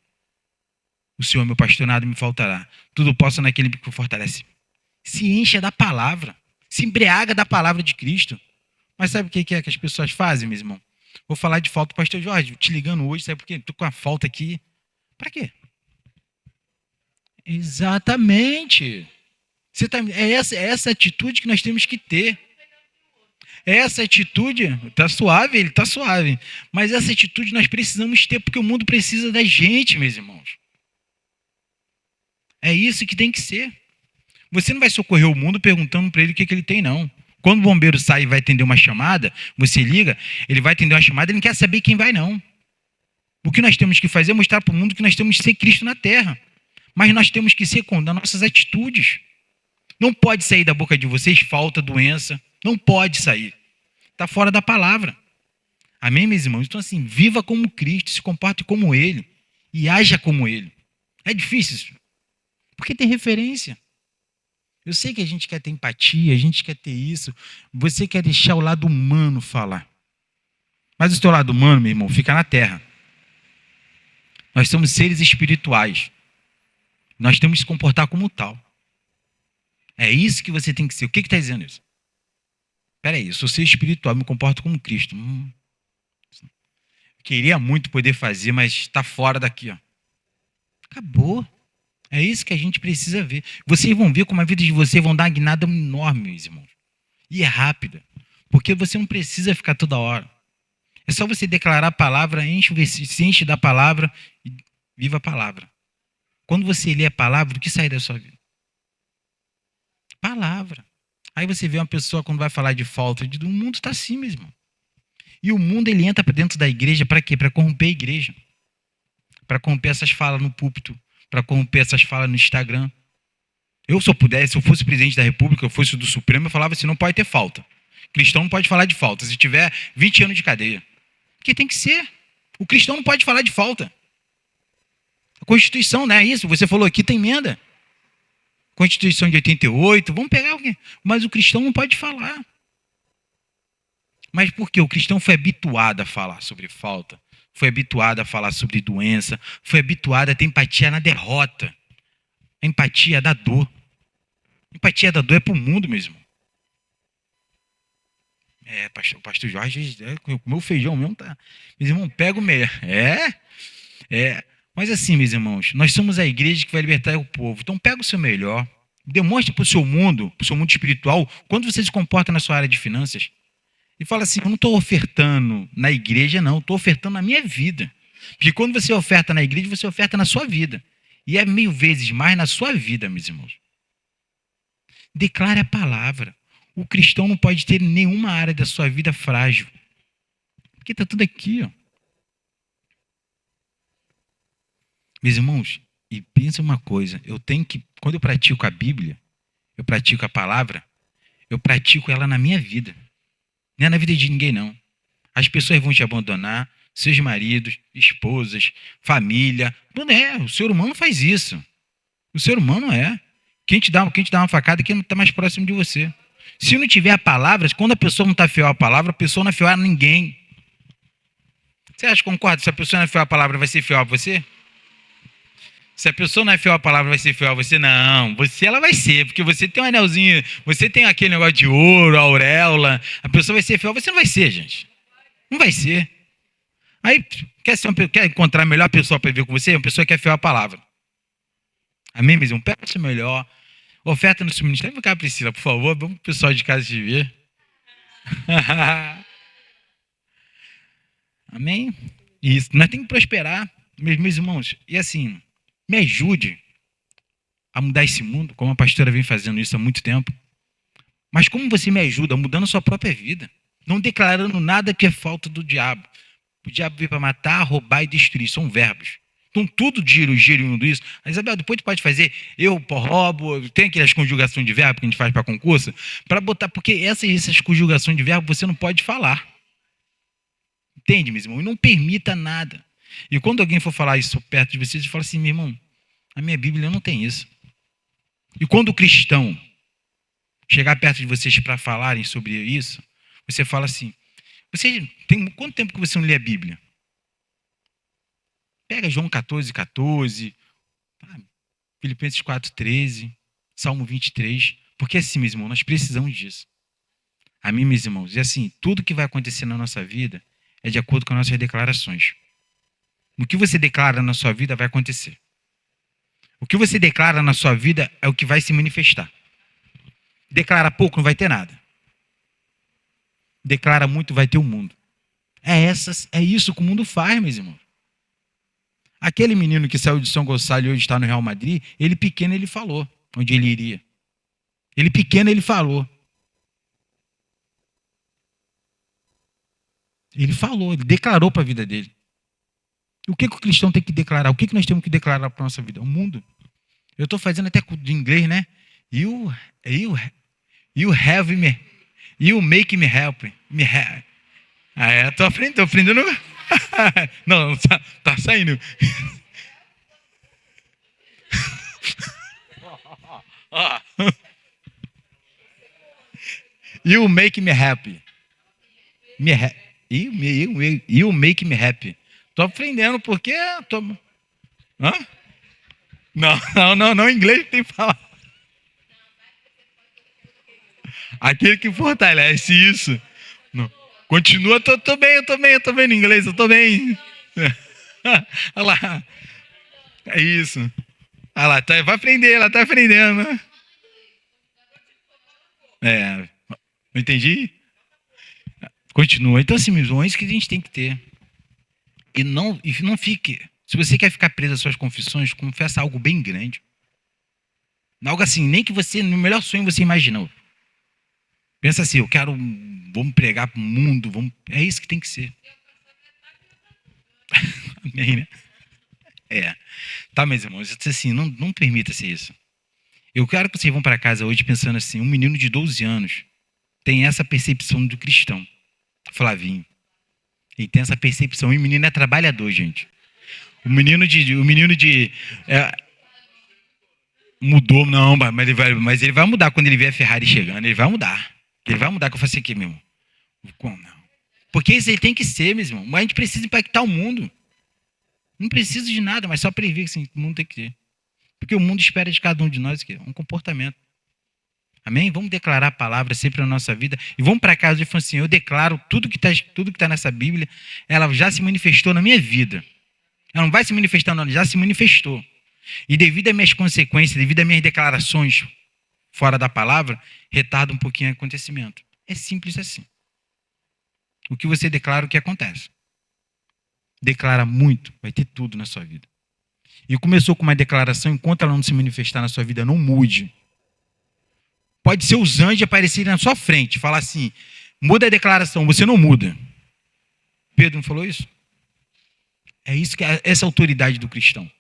O Senhor, meu pastor, nada me faltará. Tudo posso naquele que fortalece. Se encha da palavra. Se embriaga da palavra de Cristo. Mas sabe o que é que as pessoas fazem, meu irmão? Vou falar de falta, pastor Jorge, te ligando hoje, sabe por quê? Estou com a falta aqui. Para quê? Exatamente. É essa atitude que nós temos que ter. Essa atitude, está suave, ele está suave. Mas essa atitude nós precisamos ter, porque o mundo precisa da gente, meus irmãos. É isso que tem que ser. Você não vai socorrer o mundo perguntando para ele o que ele tem, não. Quando o bombeiro sai e vai atender uma chamada, você liga, ele vai atender uma chamada, ele não quer saber quem vai, não. O que nós temos que fazer é mostrar para o mundo que nós temos que ser Cristo na terra. Mas nós temos que ser com as nossas atitudes. Não pode sair da boca de vocês falta, doença. Não pode sair. Está fora da palavra. Amém, meus irmãos? Então, assim, viva como Cristo, se comporte como Ele e haja como Ele. É difícil isso. Porque tem referência. Eu sei que a gente quer ter empatia, a gente quer ter isso. Você quer deixar o lado humano falar. Mas o teu lado humano, meu irmão, fica na terra. Nós somos seres espirituais. Nós temos que se comportar como tal. É isso que você tem que ser. O que está dizendo isso? Espera aí, eu sou ser espiritual, me comporto como Cristo. Queria muito poder fazer, mas está fora daqui. Ó. Acabou. É isso que a gente precisa ver. Vocês vão ver como a vida de vocês vão dar uma guinada enorme, meus irmãos. E é rápida. Porque você não precisa ficar toda hora. É só você declarar a palavra, se enche da palavra e viva a palavra. Quando você lê a palavra, o que sai da sua vida? Palavra. Aí você vê uma pessoa quando vai falar de falta, o mundo está assim mesmo. E o mundo ele entra para dentro da igreja para quê? Para corromper a igreja. Para corromper essas falas no púlpito. Para corromper essas falas no Instagram. Se eu fosse presidente da República, eu fosse do Supremo, eu falava assim, não pode ter falta. Cristão não pode falar de falta, se tiver 20 anos de cadeia. Porque tem que ser. O cristão não pode falar de falta. A Constituição, não é isso? Você falou aqui, tem emenda. Constituição de 88, vamos pegar alguém. Mas o cristão não pode falar. Mas por quê? O cristão foi habituado a falar sobre falta. Foi habituado a falar sobre doença. Foi habituado a ter empatia na derrota. A empatia da dor. A empatia da dor é para o mundo mesmo. Pastor Jorge, o meu feijão mesmo tá. Meus irmãos, pega o melhor. Mas assim, meus irmãos, nós somos a igreja que vai libertar o povo. Então pega o seu melhor. Demonstre para o seu mundo espiritual, quando você se comporta na sua área de finanças. E fala assim, eu não estou ofertando na igreja, não. Estou ofertando na minha vida. Porque quando você oferta na igreja, você oferta na sua vida. E é 1000 vezes mais na sua vida, meus irmãos. Declare a palavra. O cristão não pode ter nenhuma área da sua vida frágil. Porque está tudo aqui, ó. Meus irmãos, e pensa uma coisa. Quando eu pratico a Bíblia, eu pratico a palavra, eu pratico ela na minha vida. Não é na vida de ninguém, não. As pessoas vão te abandonar, seus maridos, esposas, família. Não é, o ser humano faz isso. O ser humano é. Quem te dá uma facada é quem não está mais próximo de você. Se não tiver a palavra, quando a pessoa não está fiel à palavra, a pessoa não é fiel a ninguém. Você acha que concorda? Se a pessoa não é fiel à palavra, vai ser fiel a você? Se a pessoa não é fiel à palavra, vai ser fiel a você? Não, você ela vai ser, porque você tem um anelzinho, você tem aquele negócio de ouro, auréola, a pessoa vai ser fiel, você não vai ser, gente. Não vai ser. Aí, quer encontrar a melhor pessoa para viver com você? Uma pessoa que é fiel à palavra. Amém, mesmo? Pega o melhor. Oferta no seu ministério. Vem cá, Priscila, por favor, vamos pro pessoal de casa te ver. Amém? Isso, nós temos que prosperar, meus irmãos. E assim, me ajude a mudar esse mundo, como a pastora vem fazendo isso há muito tempo. Mas como você me ajuda mudando a sua própria vida? Não declarando nada que é falta do diabo. O diabo veio para matar, roubar e destruir. São verbos. Então tudo gira isso. A Isabel, depois tu pode fazer, eu roubo, tem aquelas conjugações de verbo que a gente faz para concurso, para botar, porque essas conjugações de verbo você não pode falar. Entende, meu irmão? E não permita nada. E quando alguém for falar isso perto de vocês, fala assim, meu irmão, a minha Bíblia não tem isso. E quando o cristão chegar perto de vocês para falarem sobre isso, você fala assim, você tem quanto tempo que você não lê a Bíblia? Pega João 14, Filipenses 4:13, Salmo 23, porque assim, meus irmãos, nós precisamos disso. Amém, meus irmãos? E assim, tudo que vai acontecer na nossa vida é de acordo com as nossas declarações. O que você declara na sua vida vai acontecer. O que você declara na sua vida é o que vai se manifestar. Declara pouco, não vai ter nada. Declara muito, vai ter o mundo. É isso que o mundo faz, meus irmãos. Aquele menino que saiu de São Gonçalo e hoje está no Real Madrid, ele pequeno, ele falou onde ele iria. Ele pequeno, ele falou. Ele falou, ele declarou para a vida dele. O que o cristão tem que declarar? O que nós temos que declarar para a nossa vida? O mundo. Eu estou fazendo até de inglês, né? You have me. You make me help. Estou aprendendo. Não, tá saindo. You make me happy. You make me happy. Estou aprendendo porque... Hã? Não, em inglês tem que falar. Aquele que fortalece isso. Não. Continua, eu tô bem no inglês, eu tô bem. Olha lá. É isso. Olha lá, vai aprender, ela tá aprendendo. Não entendi? Continua. Então, assim, meus irmãos, é isso que a gente tem que ter. E não fique. Se você quer ficar preso às suas confissões, confessa algo bem grande. Algo assim, nem que você, no melhor sonho, você imaginou. Pensa assim, vamos pregar para o mundo, é isso que tem que ser. Amém, né? Tá, meus irmãos, assim, não permita ser isso. Eu quero que vocês vão para casa hoje pensando assim, um menino de 12 anos tem essa percepção do cristão, Flavinho. Ele tem essa percepção, e o menino é trabalhador, gente. O menino mudou, não, mas ele vai mudar quando ele ver a Ferrari chegando, ele vai mudar. Ele vai mudar, que eu faço aqui, meu irmão. Como não? Porque isso ele tem que ser, meu irmão. Mas a gente precisa impactar o mundo. Não precisa de nada, mas só prever que assim, o mundo tem que ter. Porque o mundo espera de cada um de nós um comportamento. Amém? Vamos declarar a palavra sempre na nossa vida. E vamos para casa e falar assim, eu declaro tudo que está nessa Bíblia, ela já se manifestou na minha vida. Ela não vai se manifestar, não, ela já se manifestou. E devido às minhas consequências, devido às minhas declarações fora da palavra, retarda um pouquinho o acontecimento. É simples assim. O que você declara, o que acontece. Declara muito, vai ter tudo na sua vida. E começou com uma declaração, enquanto ela não se manifestar na sua vida, não mude. Pode ser os anjos aparecerem na sua frente, falar assim, muda a declaração, você não muda. Pedro não falou isso? É isso que é essa autoridade do cristão.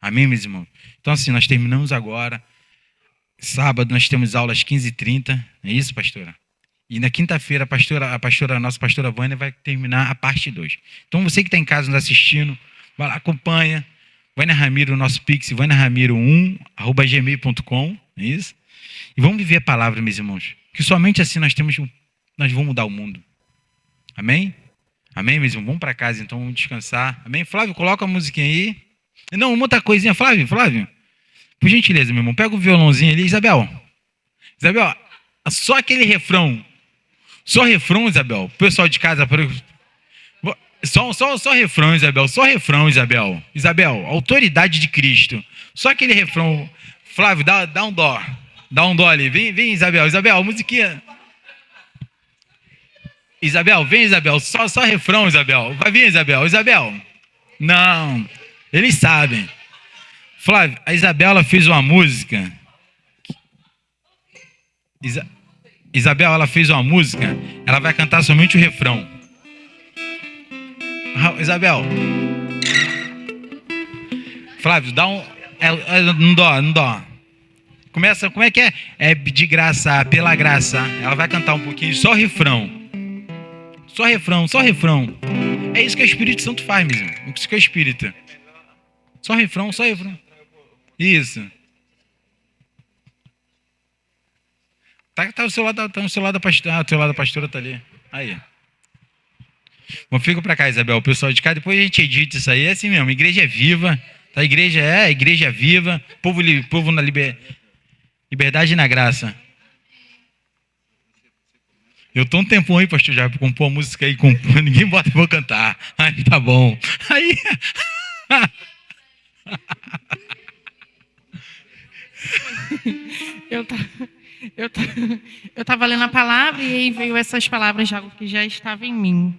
Amém, meus irmãos? Então assim, nós terminamos agora. Sábado nós temos aulas 15h30, é isso, pastora? E na quinta-feira a nossa pastora Vânia vai terminar a parte 2. Então você que está em casa nos assistindo, vai lá, acompanha. Vânia Ramiro, o nosso Pix, vaniaramiro1@gmail.com, é isso? E vamos viver a palavra, meus irmãos. Que somente assim nós vamos mudar o mundo. Amém? Amém, meus irmãos? Vamos para casa, então, vamos descansar. Amém? Flávio, coloca a musiquinha aí. Não, uma outra coisinha. Flávio. Por gentileza, meu irmão, pega o violãozinho ali. Isabel, só aquele refrão. Só refrão, Isabel. Pessoal de casa... Só refrão, Isabel. Só refrão, Isabel. Isabel, autoridade de Cristo. Só aquele refrão. Flávio, dá um dó. Dá um dó ali. Vem, Isabel. Isabel, musiquinha. Isabel, vem, Isabel. Só refrão, Isabel. Vai vir, Isabel. Isabel. Não. Eles sabem. Flávio, a Isabela fez uma música. Isabel, ela fez uma música. Ela vai cantar somente o refrão. Isabel. Flávio, dá um... Não dó. Começa, como é que é? É de graça, pela graça. Ela vai cantar um pouquinho, só refrão. Só refrão. É isso que o Espírito Santo faz mesmo. É isso que é o Espírito. Só refrão. Isso. Tá o celular da pastora. O celular da pastora tá ali. Aí. Bom, fica pra cá, Isabel. O pessoal de cá, depois a gente edita isso aí. É assim mesmo, a igreja é viva. Tá? A igreja é viva. Povo na liberdade e na graça. Eu tô um tempão aí, pastor, já pra compor a música aí. Ninguém bota, eu vou cantar. Aí tá bom. Aí... Eu tava lendo a palavra e aí veio essas palavras de algo que já estava em mim.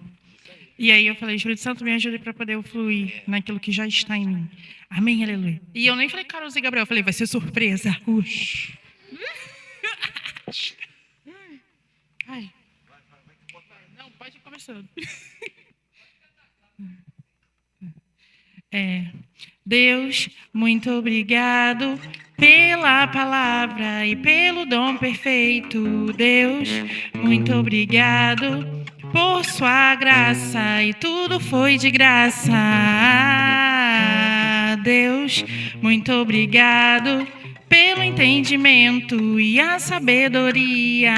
E aí eu falei, Espírito Santo, me ajude para poder fluir naquilo que já está em mim. Amém, aleluia. E eu nem falei Carlos e Gabriel, eu falei, vai ser surpresa. Ai. Não, pode ir começando. Deus, muito obrigado pela palavra e pelo dom perfeito. Deus, muito obrigado por sua graça e tudo foi de graça. Deus, muito obrigado pelo entendimento e a sabedoria.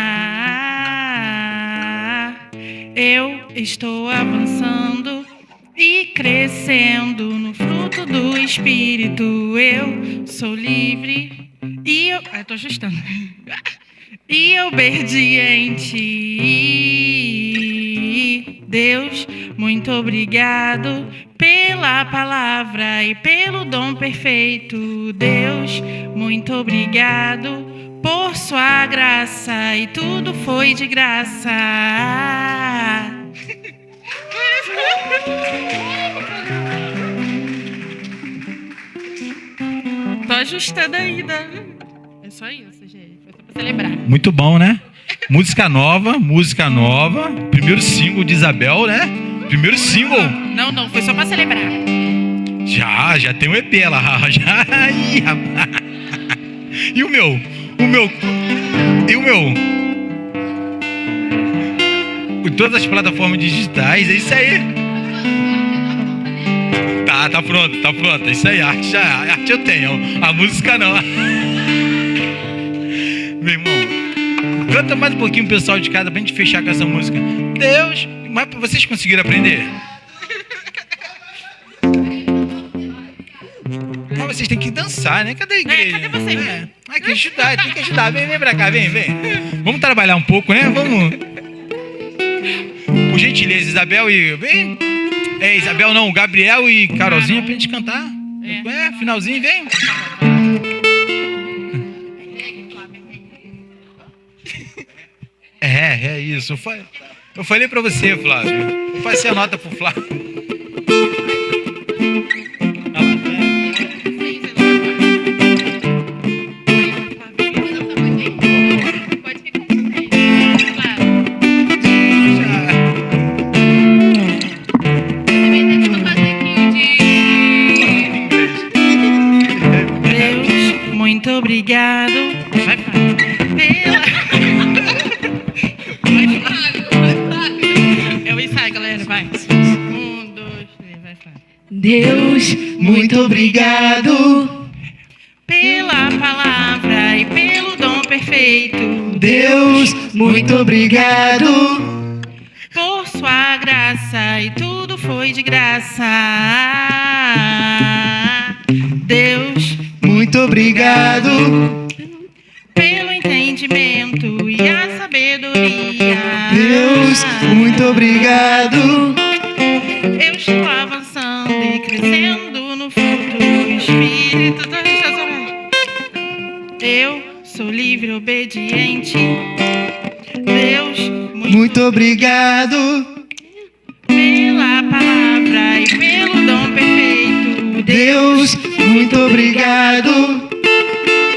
Eu estou avançando e crescendo no fruto do Espírito. Eu sou livre e eu... tô ajustando. E obediente. Deus, muito obrigado pela palavra e pelo dom perfeito. Deus, muito obrigado por sua graça e tudo foi de graça. Tô ajustando ainda. É só isso, gente. Foi só pra celebrar. Muito bom, né? Música nova. Primeiro single de Isabel, né? Primeiro single. Não, foi só pra celebrar. Já tem um EP lá. Já. Ih, rapaz. E o meu? Em todas as plataformas digitais, é isso aí. Tá pronto. É isso aí, a arte eu tenho. A música não. Meu irmão, canta mais um pouquinho, pessoal de casa, pra gente fechar com essa música. Deus, mas vocês conseguiram aprender? Mas vocês têm que dançar, né? Cadê a igreja? Cadê vocês? Tem que ajudar. Vem pra cá, vem. Vamos trabalhar um pouco, né? Vamos. Por gentileza, Isabel e... Vem. Isabel não, Gabriel e Carolzinha pra gente cantar. Finalzinho, vem. É isso. Eu falei pra você, Flávio. Vou fazer a nota pro Flávio. Muito obrigado. Vai, é o ensaio, galera. Vai. 1, 2, 3, vai, Flávio. Deus, muito obrigado pela palavra e pelo dom perfeito. Deus, muito obrigado. Por sua graça e tudo foi de graça. Deus, Muito obrigado. pelo entendimento e a sabedoria. Deus, muito obrigado. Eu estou avançando e crescendo no fruto do Espírito. Eu sou livre, obediente. Deus, Muito obrigado. pela palavra e pelo dom perfeito. Deus, muito obrigado.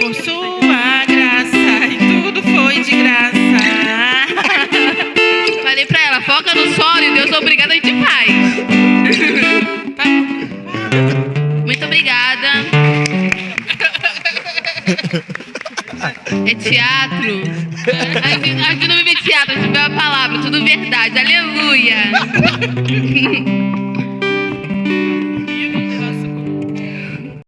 Por sua graça e tudo foi de graça. Falei pra ela, foca no solo e Deus obrigado a gente faz. Muito obrigada. É teatro. A gente não vive teatro, a gente vive a palavra, tudo verdade. Aleluia.